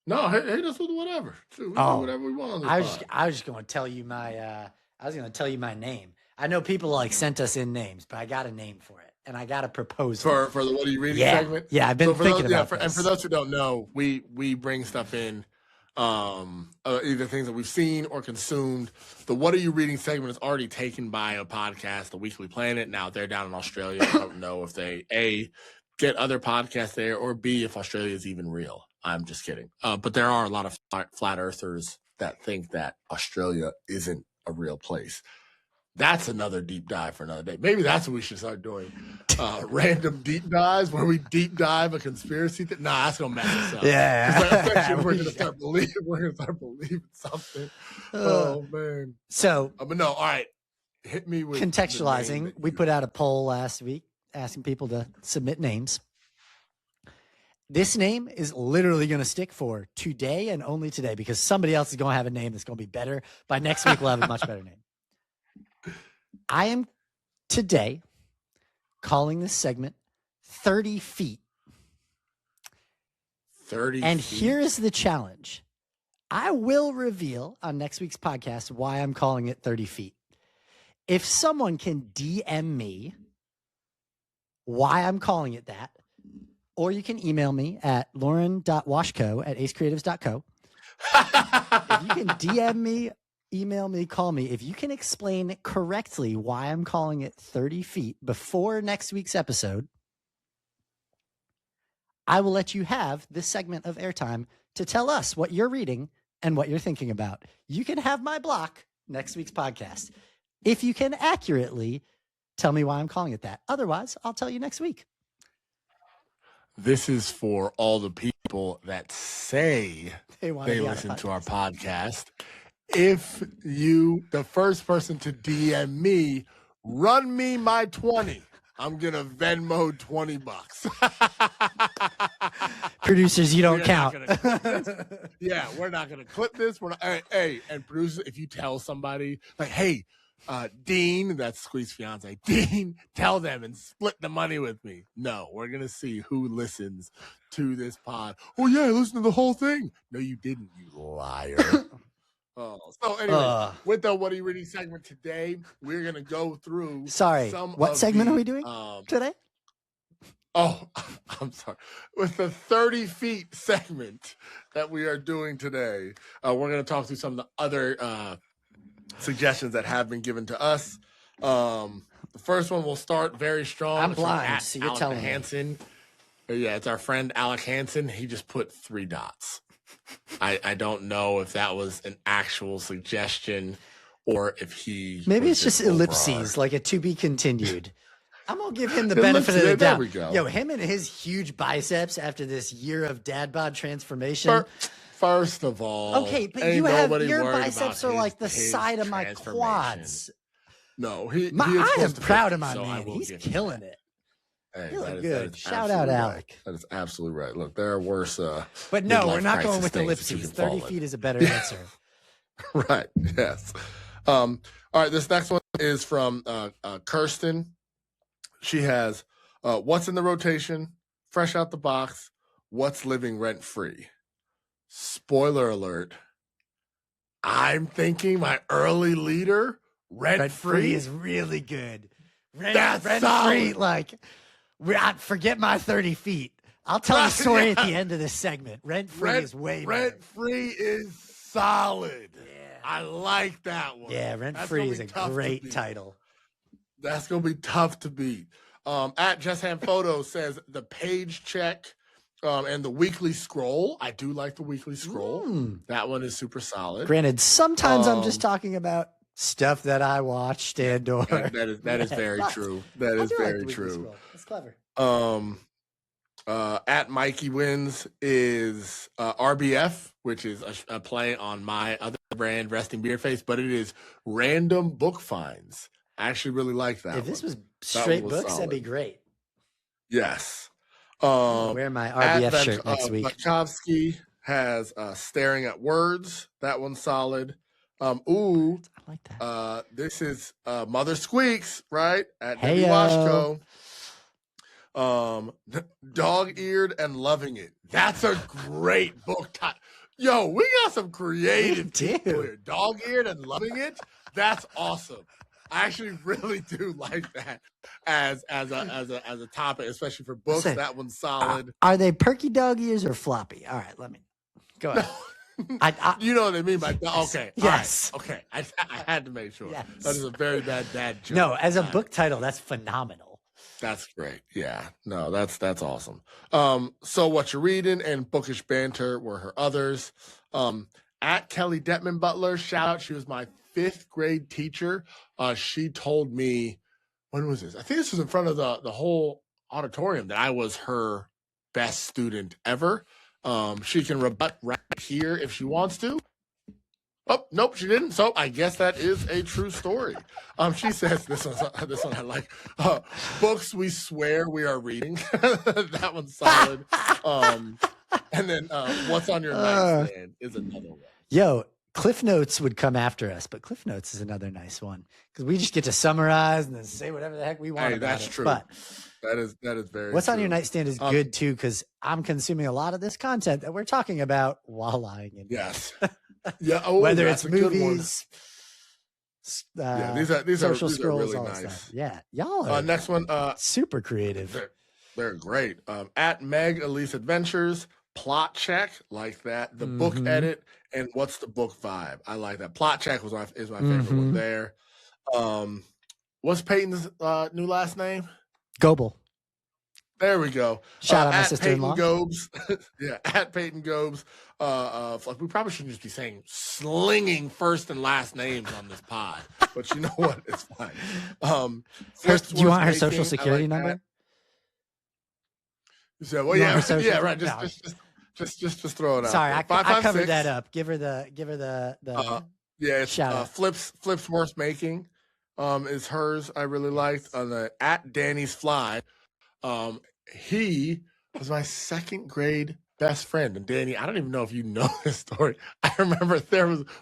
No, hit us with whatever. Shoot, we do whatever we want on this pod. I was just going to tell you my name. I know people like sent us in names, but I got a name for it, and I got a proposal for the what are you reading yeah. segment. Yeah, I've been thinking about this. And for those who don't know, we bring stuff in, either things that we've seen or consumed. The what are you reading segment is already taken by a podcast, The Weekly Planet. Now they're down in Australia. I don't know if they A, get other podcasts there, or B, if Australia is even real. I'm just kidding. But there are a lot of flat earthers that think that Australia isn't a real place. That's another deep dive for another day. Maybe that's what we should start doing. Random deep dives where we deep dive a conspiracy. Nah, that's gonna mess us up. Yeah, we're gonna start believing something. Oh man. So, but no. All right, hit me with contextualizing. We put out a poll last week asking people to submit names. This name is literally going to stick for today and only today because somebody else is going to have a name that's going to be better. By next week, we'll have a much better name. I am today calling this segment 30 feet. 30 and feet. Here is the challenge. I will reveal on next week's podcast why I'm calling it 30 feet. If someone can DM me why I'm calling it that, or you can email me at lauren.washco@acecreatives.co. If you can DM me, email me, call me. If you can explain correctly why I'm calling it 30 feet before next week's episode, I will let you have this segment of airtime to tell us what you're reading and what you're thinking about. You can have my block next week's podcast if you can accurately tell me why I'm calling it that. Otherwise, I'll tell you next week. This is for all the people that say they listen to our podcast. If you, the first person to DM me, run me my 20, I'm going to Venmo $20. Producers, you don't count. Yeah, we're not going to clip this. We're not, hey, and producers, if you tell somebody, like, hey, Dean, that's Squeeze's fiance, Dean, tell them and split the money with me. No, we're going to see who listens to this pod. Oh, yeah, I listened to the whole thing. No, you didn't, you liar. So anyway, with the What Are You Reading segment today, we're going to go through what segment are we doing today? Oh, I'm sorry. With the 30 feet segment that we are doing today, we're going to talk through some of the other suggestions that have been given to us. The first one will start very strong. I'm blind, so you're Alec telling Hansen. Yeah, it's our friend Alec Hansen. He just put 3 dots. I don't know if that was an actual suggestion or if he Maybe was it's just over ellipses, like a to be continued. I'm gonna give him the Ellipses, benefit of the there doubt. we go. Yo, him and his huge biceps after this year of dad bod transformation. First of all, Okay, but ain't you have nobody your worried biceps about are like the his side of my transformation. quads. No, he is I am close to proud 50, of my so I man. will He's give him killing that. it. Hey, You that look is good. Shout out, absolutely right. Alec. That is absolutely right. Look, there are worse. But no, we're midlife not going crisis with things that you ellipses. can 30 fall feet in. is a better answer. Right. Yes. All right. This next one is from Kirsten. She has what's in the rotation, fresh out the box, what's living rent free. Spoiler alert. I'm thinking my early leader, rent free, is really good. That's Rent solid. free, like, forget my 30 feet. I'll tell the story at the end of this segment. Rent free is way better. Rent free is solid. Yeah. I like that one. Yeah, Rent That's Free gonna is be a tough to great beat. title. That's gonna be tough to beat. At Just Hand Photo says the page check and the weekly scroll. I do like the weekly scroll. That one is super solid. Granted, sometimes I'm just talking about stuff that I watched and or that is very but true. That I is do like very the weekly true. scroll. That's clever. At Mikey Wins is RBF, which is a play on my other brand, Resting Beer Face, but it is Random Book Finds. I actually really like that. If this one. was That straight one was books, that'd be solid. great. Yes. I'll wear my RBF shirt next week. Vakovsky has Staring at Words. That one's solid. I like that. This is Mother Squeaks, right? At Heyo. Debbie Washko. Dog-eared and Loving It. That's a great book title. Yo, we got some creative people here. Dog-eared and Loving It. That's awesome. I actually really do like that as a topic, especially for books. That one's solid. Are they perky dog ears or floppy? All right, let me go ahead. You know what I mean by okay. Yes. All right, okay. I had to make sure. Yes. That is a very bad dad joke. No, as a book title, that's phenomenal. That's great. Yeah. No, that's awesome. So What You're Reading and Bookish Banter were her others. At Kelly Detman Butler, shout out. She was my 5th grade teacher. She told me, when was this? I think this was in front of the whole auditorium, that I was her best student ever. She can rebut right here if she wants to. Oh, nope, she didn't. So I guess that is a true story. She says this one I like. Books we swear we are reading. That one's solid. And then What's on Your Nightstand is another one. Yo, Cliff Notes would come after us, but Cliff Notes is another nice one because we just get to summarize and then say whatever the heck we want. About that's it. true. But that is very. What's true. on Your Nightstand is good too because I'm consuming a lot of this content that we're talking about while lying in bed. Yes. Yeah. Oh, whether that's it's a good one. movies. Yeah, these social are scrolls, really all that nice. stuff. Yeah, y'all are Next one. super creative. They're great. At Meg Elise Adventures, Plot Check, like that. The book edit and What's the Book Vibe. I like that. Plot Check is my favorite one there. What's Peyton's new last name? Goebel. There we go. Shout out my at sister-in-law. Peyton Gobes. Yeah, at Peyton Gobes. Like we probably shouldn't just be saying slinging first and last names on this pod, but you know what? It's fine. Do you want her social security number? You said, well, yeah, right. Just throw it out. Sorry, there. I covered that up. Give her the it's shout out. Flips Worth Making is hers. I really liked. At Danny's Fly. He was my 2nd grade best friend. And Danny, I don't even know if you know this story. I remember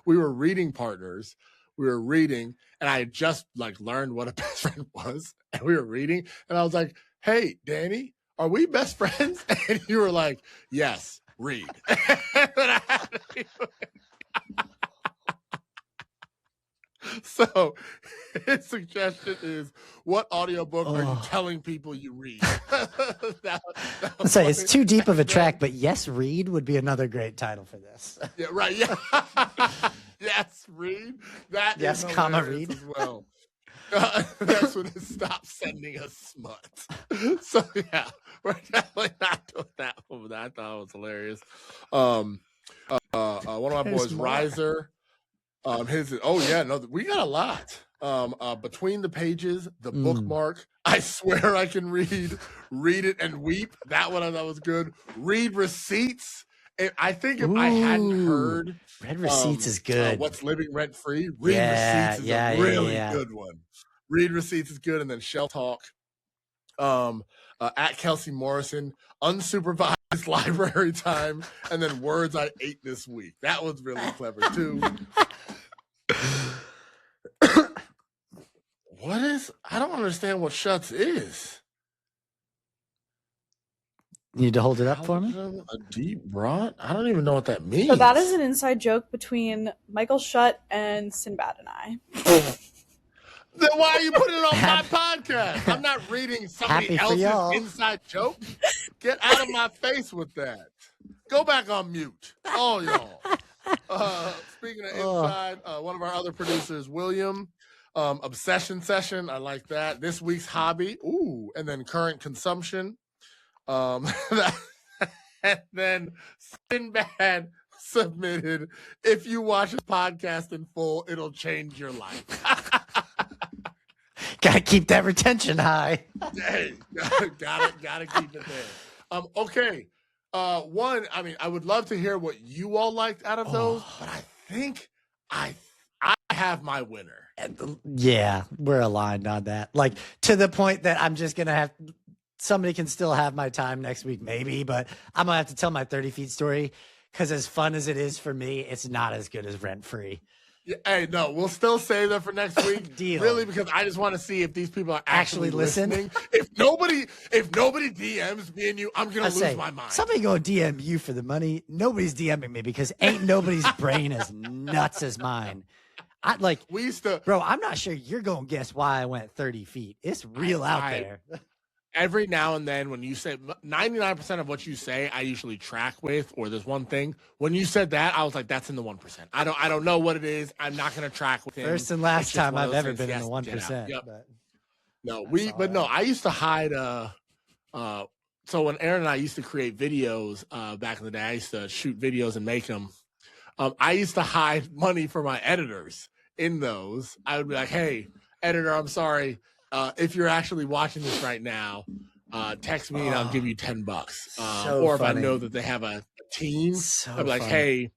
we were reading partners. We were reading, and I had just learned what a best friend was. And we were reading, and I was like, "Hey, Danny, are we best friends?" And you were like, "Yes, read." So his suggestion is, what audiobook are you telling people you read? Let's say it's too deep of a track, but Yes, Read would be another great title for this. Yeah, right. Yeah. Yes, read. That yes, is comma, read. as well. That's when it stops sending us smut. So yeah, we're definitely not doing that one. I thought it was hilarious. One of my There's boys, more. Riser. We got a lot. Between the pages, the bookmark. I swear I can read it and weep. That one I thought was good. Read receipts. I think if I hadn't heard Read Receipts is good. What's Living Rent Free, Read Receipts is a really good one. Read Receipts is good, and then Shell Talk. At Kelsey Morrison, unsupervised library time, and then words I ate this week. That was really clever too. I don't understand what Shuts is. You need to hold it up for me? A deep brought? I don't even know what that means. So that is an inside joke between Michael Shutt and Sinbad and I. Then why are you putting it on my podcast? I'm not reading somebody else's inside joke. Get out of my face with that. Go back on mute. All y'all. Speaking of inside, one of our other producers, William, Obsession Session. I like that. This week's hobby. Ooh. And then current consumption. And then Sinbad submitted, if you watch this podcast in full, it'll change your life. Gotta keep that retention high. Hey, gotta keep it there. Okay. I would love to hear what you all liked out of those, but I think I have my winner. Yeah, we're aligned on that. Like, to the point that I'm just gonna have somebody can still have my time next week, maybe, but I'm gonna have to tell my 30 feet story, because as fun as it is for me, it's not as good as Rent Free. Yeah, hey, no, we'll still save that for next week. Deal. Really, because I just want to see if these people are actually listening. If nobody DMs me and you, I'm gonna lose my mind. Somebody go DM you for the money. Nobody's DMing me, because ain't nobody's brain as nuts as mine. We used to, bro. I'm not sure you're gonna guess why I went 30 feet. It's real out there. Every now and then, when you say 99% of what you say, I usually track with, or there's one thing. When you said that, I was like, that's in the 1%. I don't know what it is. I'm not going to track with him. First and last time I've ever been in the 1%. Yep. But I used to hide. So when Aaron and I used to create videos back in the day, I used to shoot videos and make them. I used to hide money for my editors in those. I would be like, hey, editor, I'm sorry. If you're actually watching this right now, text me and I'll give you $10. Or if funny. I know that they have a team, I'll be like, funny.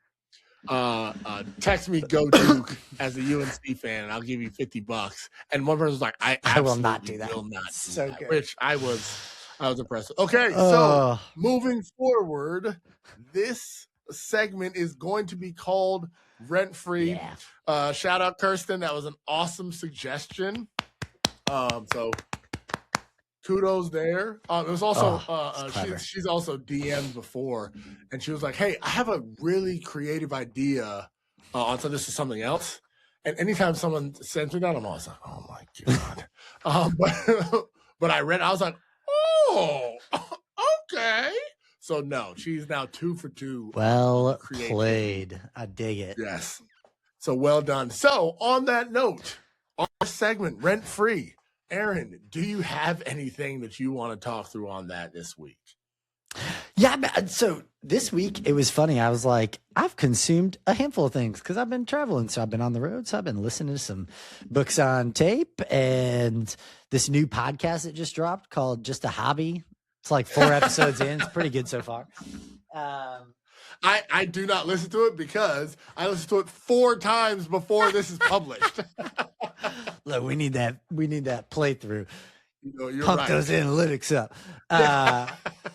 hey, text me Go Duke as a UNC fan and I'll give you $50. And one person was like, I will not do that. Will not do So that. good. Which I was impressed. Okay, so moving forward, this segment is going to be called Rent Free. Yeah. Shout out Kirsten, that was an awesome suggestion. So kudos there. It was also she's also DM'd before, and she was like, "Hey, I have a really creative idea on so this is something else." And anytime someone sends me that, I'm always like, "Oh my god!" But I read, I was like, "Oh, okay." So no, she's now 2 for 2. Well played. I dig it. Yes. So well done. So on that note, our segment Rent Free. Aaron, do you have anything that you want to talk through on that this week? Yeah, so this week it was funny. I was like, I've consumed a handful of things because I've been traveling. So I've been on the road. So I've been listening to some books on tape and this new podcast that just dropped called Just a Hobby. It's like 4 episodes in. It's pretty good so far. I do not listen to it because I listened to it 4 times before this is published. Look, we need that playthrough. You're Pump right. those analytics up.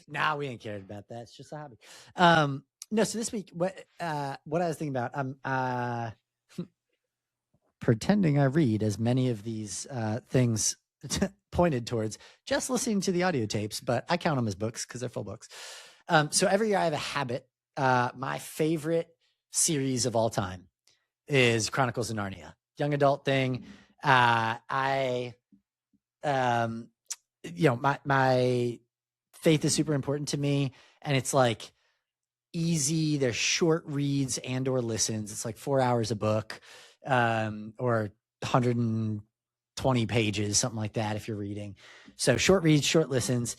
Nah, we ain't cared about that. It's just a hobby. No, so this week, what I was thinking about, I'm pretending I read as many of these things pointed towards just listening to the audio tapes, but I count them as books because they're full books. So every year I have a habit. My favorite series of all time is Chronicles of Narnia, young adult thing. My faith is super important to me, and it's like easy. They're short reads and or listens. It's like 4 hours a book, or 120 pages, something like that. If you're reading, so short reads, short listens.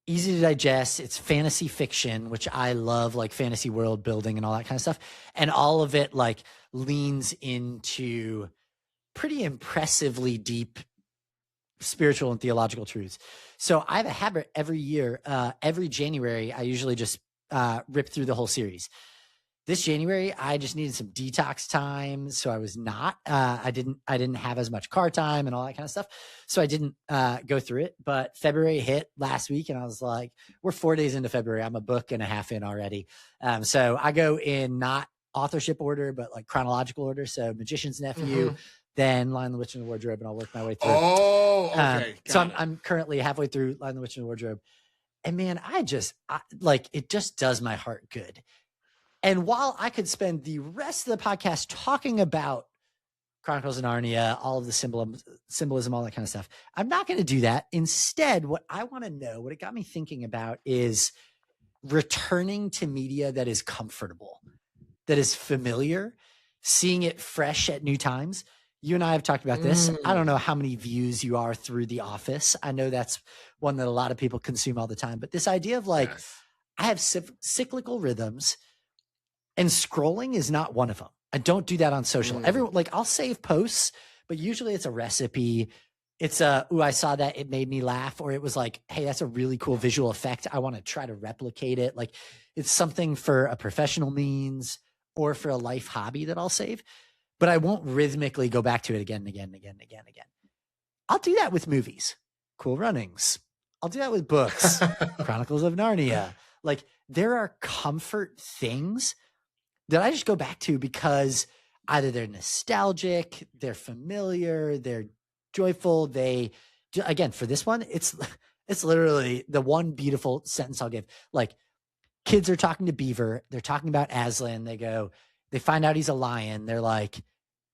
easy to digest. It's fantasy fiction, which I love, like fantasy world building and all that kind of stuff. And all of it like leans into pretty impressively deep spiritual and theological truths. So I have a habit every year, every January, I usually just rip through the whole series. This January, I just needed some detox time. So I was not, I didn't have as much car time and all that kind of stuff. So I didn't go through it, but February hit last week and I was like, we're 4 days into February. I'm a book and a half in already. So I go in not authorship order, but like chronological order. So Magician's Nephew, then Lion, the Witch, and the Wardrobe, and I'll work my way through. Oh, okay. So I'm currently halfway through Lion, the Witch, and the Wardrobe. And man, like, it just does my heart good. And while I could spend the rest of the podcast talking about Chronicles of Narnia, all of the symbolism, all that kind of stuff, I'm not going to do that. Instead, what I want to know, what it got me thinking about is returning to media that is comfortable, that is familiar, seeing it fresh at new times. You and I have talked about this. I don't know how many views you are through The Office. I know that's one that a lot of people consume all the time. But this idea of like, I have cyclical rhythms, and scrolling is not one of them. I don't do that on social. Everyone, like, I'll save posts, but usually it's a recipe. It's ooh, I saw that, it made me laugh, or it was like, hey, that's a really cool visual effect. I want to try to replicate it. Like, it's something for a professional means or for a life hobby that I'll save, but I won't rhythmically go back to it again and again and again and again and again. I'll do that with movies. Cool Runnings. I'll do that with books. Chronicles of Narnia. Like, there are comfort things that I just go back to because either they're nostalgic, they're familiar, they're joyful. Again, for this one, it's literally the one beautiful sentence I'll give. Like, kids are talking to Beaver. They're talking about Aslan. They find out he's a lion. They're like,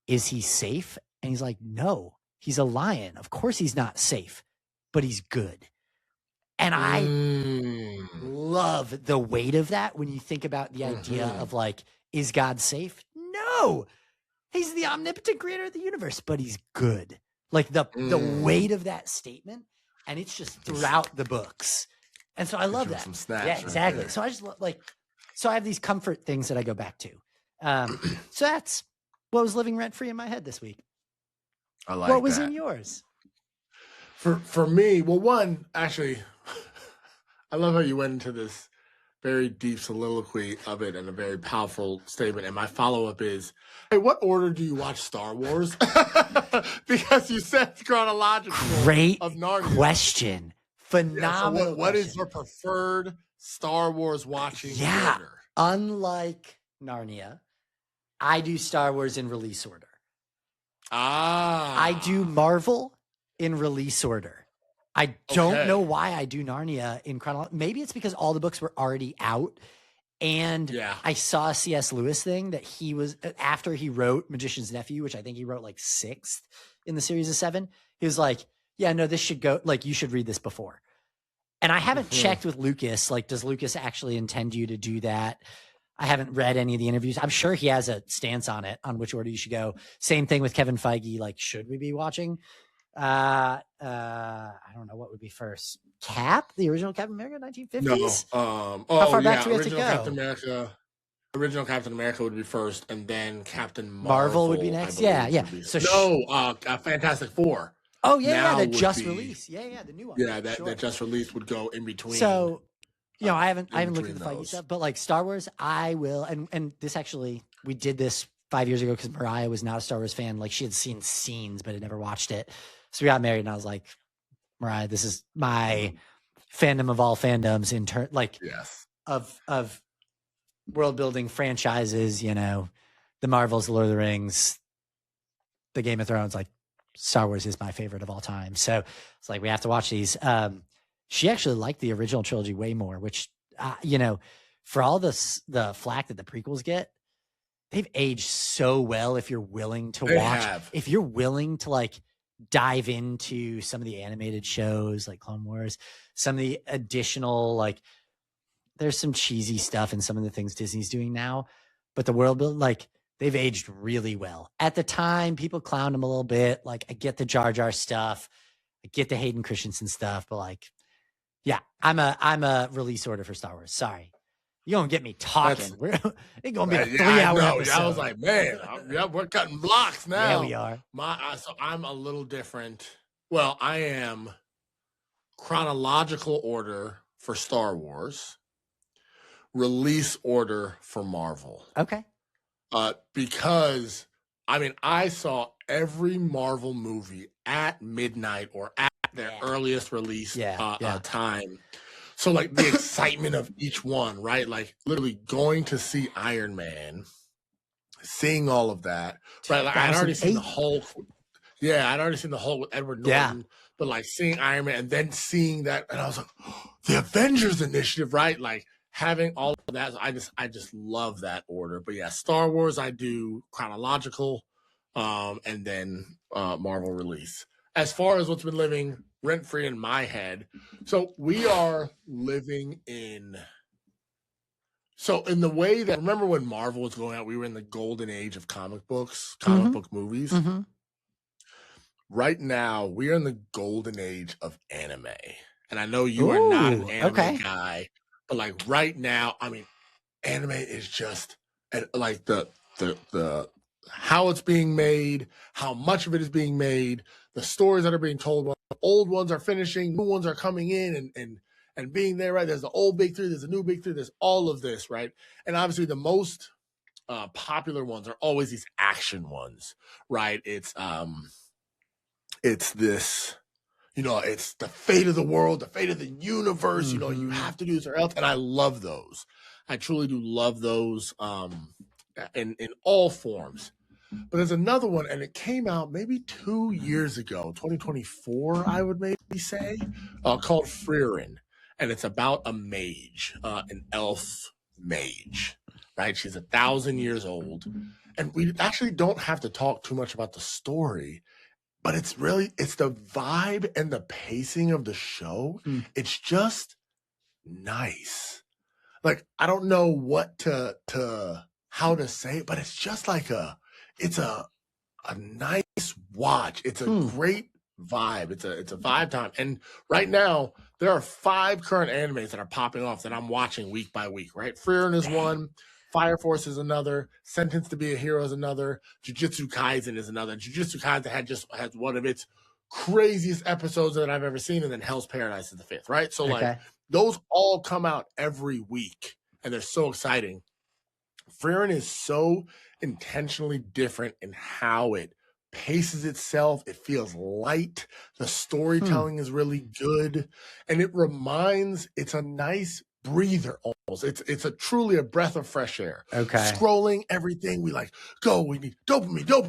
is he safe? And he's like, no, he's a lion. Of course he's not safe, but he's good. And I love the weight of that when you think about the idea of like, is God safe? No, he's the omnipotent creator of the universe, but he's good. Like the weight of that statement, and it's just throughout the books. And so I love that. Some snaps, yeah, exactly. Right, so I just so I have these comfort things that I go back to. So that's what was living rent free in my head this week. I like what was that. in yours? For me, well, one, actually, I love how you went into this very deep soliloquy of it and a very powerful statement. And my follow-up is, hey, what order do you watch Star Wars? Because you said chronological. Great of Narnia. question. Phenomenal. Yeah, so what is question. your preferred Star Wars watching order? Unlike Narnia, I do Star Wars in release order. I do Marvel in release order. I don't know why I do Narnia in chronological. Maybe it's because all the books were already out. And I saw a C.S. Lewis thing that he was, after he wrote Magician's Nephew, which I think he wrote like 6th in the series of 7. He was like, yeah, no, this should go, like, you should read this before. And I haven't checked with Lucas. Like, does Lucas actually intend you to do that? I haven't read any of the interviews. I'm sure he has a stance on it, on which order you should go. Same thing with Kevin Feige. Like, should we be watching? I don't know what would be first. Cap, the original Captain America, 1950s. No. How far back do we have to go? Original Captain America would be first, and then Captain Marvel would be next. Yeah. So Fantastic Four. Oh yeah, that just released. Yeah, the new one. Yeah, that just released would go in between. So, you know, I haven't looked at the Feige stuff, but like Star Wars, I will. And this actually, we did this 5 years ago because Mariah was not a Star Wars fan. Like, she had seen scenes but had never watched it. So we got married, and I was like, Mariah, this is my fandom of all fandoms in turn, like of world building franchises. You know, the Marvels, the Lord of the Rings, the Game of Thrones. Like, Star Wars is my favorite of all time. So it's like, we have to watch these. She actually liked the original trilogy way more, which, you know, for all the flack that the prequels get, they've aged so well. If you're willing to if you're willing to like dive into some of the animated shows like Clone Wars, some of the additional, like, there's some cheesy stuff in some of the things Disney's doing now, but the world build, like, they've aged really well. At the time, people clowned them a little bit. Like, I get the Jar Jar stuff. I get the Hayden Christensen stuff, but like, Yeah, I'm a release order for Star Wars. Sorry. You're going to get me talking. It's going to be a 3-hour episode. Yeah, I was like, man, we're cutting blocks now. Yeah, we are. So I'm a little different. Well, I am chronological order for Star Wars, release order for Marvel. Okay. Because, I mean, I saw every Marvel movie at midnight or at their earliest release time. So, like, the excitement of each one, right? Like, literally going to see Iron Man, seeing all of that, right? Like, I'd already seen the Hulk. Yeah, I'd already seen the Hulk with Edward Norton, but, like, seeing Iron Man and then seeing that, and I was like, oh, the Avengers Initiative, right? Like, having all of that, I just love that order. But, yeah, Star Wars, I do chronological, and then Marvel release. As far as what's been living rent-free in my head, so we are living in the way that, remember when Marvel was going out, we were in the golden age of comic books, comic book movies. Mm-hmm. Right now, we are in the golden age of anime. And I know you are not an anime guy, but like right now, I mean, anime is just like the how it's being made, how much of it is being made, the stories that are being told. Old ones are finishing, new ones are coming in and being there, right? There's the old big three, there's the new big three, there's all of this, right? And obviously the most popular ones are always these action ones, right? It's this, it's the fate of the world, the fate of the universe, you have to do this or else. And I love those. I truly do love those in all forms. But there's another one, and it came out maybe 2 years ago, 2024, I would maybe say, called Frieren. And it's about a mage, an elf mage, right? She's 1,000 years old. And we actually don't have to talk too much about the story, but it's the vibe and the pacing of the show. It's just nice. Like, I don't know what how to say it, but it's just like it's a nice watch. It's a great vibe. It's a vibe time. And right now, there are 5 current animes that are popping off that I'm watching week by week, right? Frieren is one. Fire Force is another. Sentenced to be a Hero is another. Jujutsu Kaisen is another. Jujutsu Kaisen has one of its craziest episodes that I've ever seen, and then Hell's Paradise is the 5th, right? So like those all come out every week, and they're so exciting. Frieren is so intentionally different in how it paces itself. It feels light. The storytelling is really good, and it's a nice breather almost. It's truly a breath of fresh air. Okay. Scrolling everything, we need dopamine.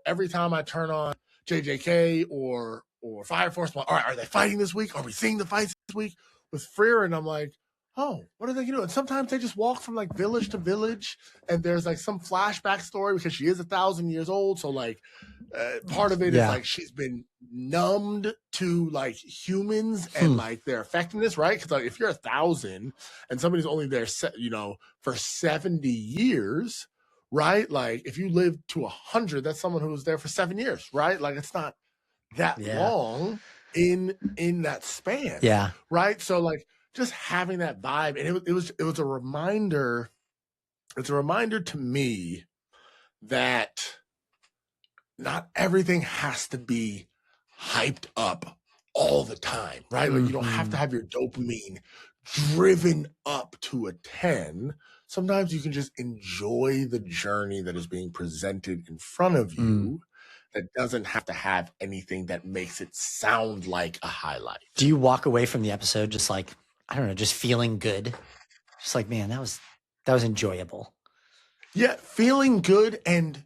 Every time I turn on JJK or Fire Force, I'm like, all right, are they fighting this week? Are we seeing the fights this week? With Frieren, I'm like, oh, what are they gonna do? And sometimes they just walk from like village to village, and there's like some flashback story because she is 1,000 years old. So like part of it is like she's been numbed to like humans and like their effectiveness, right? Because like if you're 1,000 and somebody's only there, for 70 years, right? Like if you live to 100, that's someone who was there for 7 years, right? Like it's not that long in that span, right? So like just having that vibe, and it was a reminder. It's a reminder to me that not everything has to be hyped up all the time, right? Like you don't have to have your dopamine driven up to a 10. Sometimes you can just enjoy the journey that is being presented in front of you. That doesn't have to have anything that makes it sound like a highlight. Do you walk away from the episode just like, I don't know, just feeling good? Just like, man, that was enjoyable. Yeah, feeling good and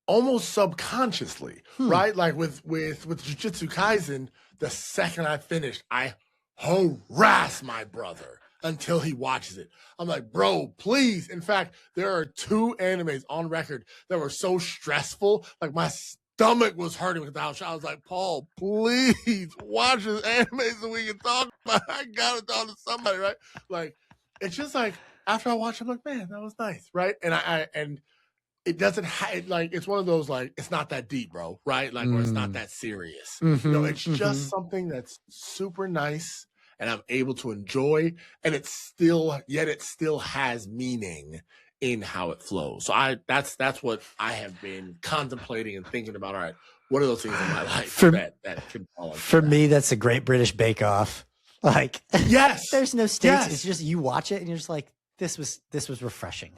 almost subconsciously, right? Like with Jujutsu Kaisen, the second I finished, I harass my brother until he watches it. I'm like, bro, please. In fact, there are 2 animes on record that were so stressful, like my stomach was hurting with the house. I was like, Paul, please watch this anime so we can talk about it. I gotta talk to somebody, right? Like, it's just like after I watch, I'm like, man, that was nice, right? And it doesn't like it's one of those like it's not that deep, bro, right? Like where it's not that serious. It's just something that's super nice and I'm able to enjoy, and it still has meaning in how it flows. So that's what I have been contemplating and thinking about. All right, what are those things in my life that can fall into for that? me? That's a Great British Bake Off. Like, yes, there's no stakes. It's just you watch it and you're just like, this was refreshing.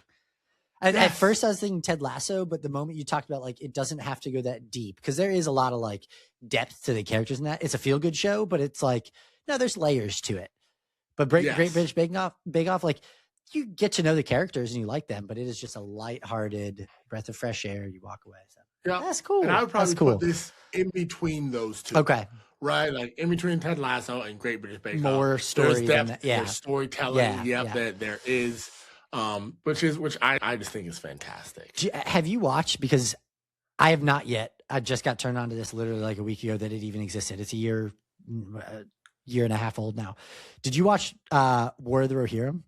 At first I was thinking Ted Lasso, but the moment you talked about like it doesn't have to go that deep, because there is a lot of like depth to the characters in that. It's a feel good show, but it's like, no, there's layers to it. But Great British Bake Off, like you get to know the characters and you like them, but it is just a lighthearted breath of fresh air. You walk away. So yeah, that's cool. And I would probably put this in between those two. Okay. Right, like in between Ted Lasso and Great British Bake Off. More story there's depth, than that. Yeah. There's storytelling. That there is. Which I just think is fantastic. Have you watched? Because I have not yet. I just got turned on to this literally like a week ago that it even existed. It's a year and a half old now. Did you watch War of the Rohirrim?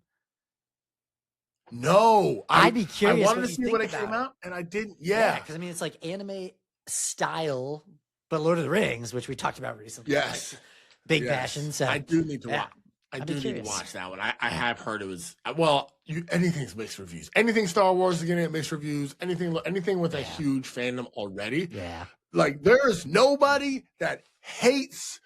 No, I'd be curious. I wanted to see when it came out, and I didn't. Yeah, because I mean it's like anime style, but Lord of the Rings, which we talked about recently. Yes, like big passion. So I do need to watch. I do need to watch that one. I have heard it was anything's mixed reviews. Anything Star Wars is getting mixed reviews. Anything with a huge fandom already. Yeah, like there is nobody that hates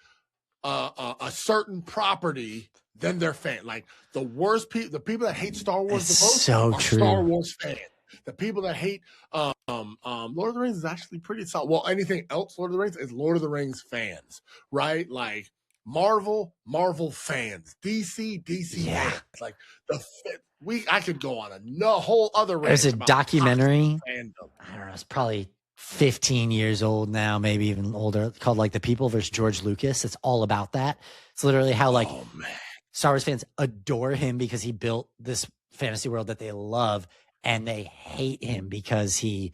a certain property than their fan. Like the worst people, the people that hate Star Wars the most are Star Wars fans. The people that hate Lord of the Rings is actually pretty solid. Well, anything else Lord of the Rings is Lord of the Rings fans, right? Like Marvel fans, DC fans. Like I could go on a whole other rant. There's a documentary. Fandom. I don't know. It's probably 15 years old now, maybe even older, called like The People versus George Lucas. It's all about that. It's literally how like Star Wars fans adore him because he built this fantasy world that they love, and they hate him because he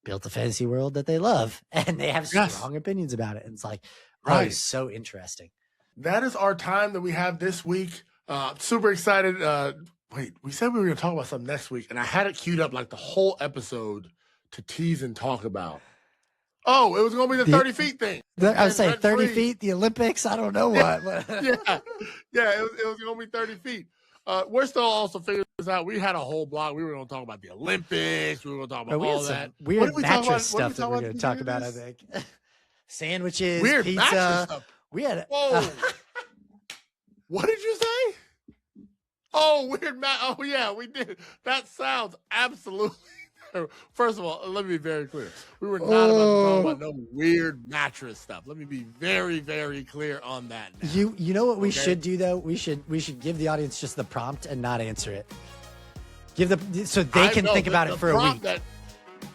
built the fantasy world that they love, and they have strong opinions about it. And it's like, it's so interesting. That is our time that we have this week. Super excited. Wait, we said we were going to talk about something next week, and I had it queued up like the whole episode to tease and talk about. Oh, it was going to be the 30 feet thing. I was saying 30 feet, the Olympics. I don't know what. It was going to be 30 feet. We're still also figuring this out. We had a whole blog. We were going to talk about the Olympics. We were going to talk about all that. Weird mattress stuff that we're going to talk about, I think. Sandwiches, weird pizza. Mattress stuff. We had What did you say? Oh, weird Oh, yeah, we did. That sounds absolutely terrible. First of all, let me be very clear. We were not about to talk about no weird mattress stuff. Let me be very, very clear on that now. You know what we should do though? We should give the audience just the prompt and not answer it. So they can think about it for a week.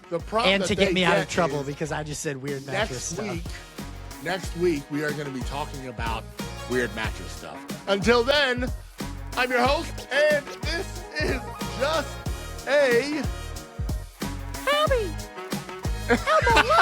The prompt and to get me out of trouble is because I just said weird mattress stuff. Next week, we are going to be talking about weird mattress stuff. Until then, I'm your host, and this is just a... Hobby! Elmo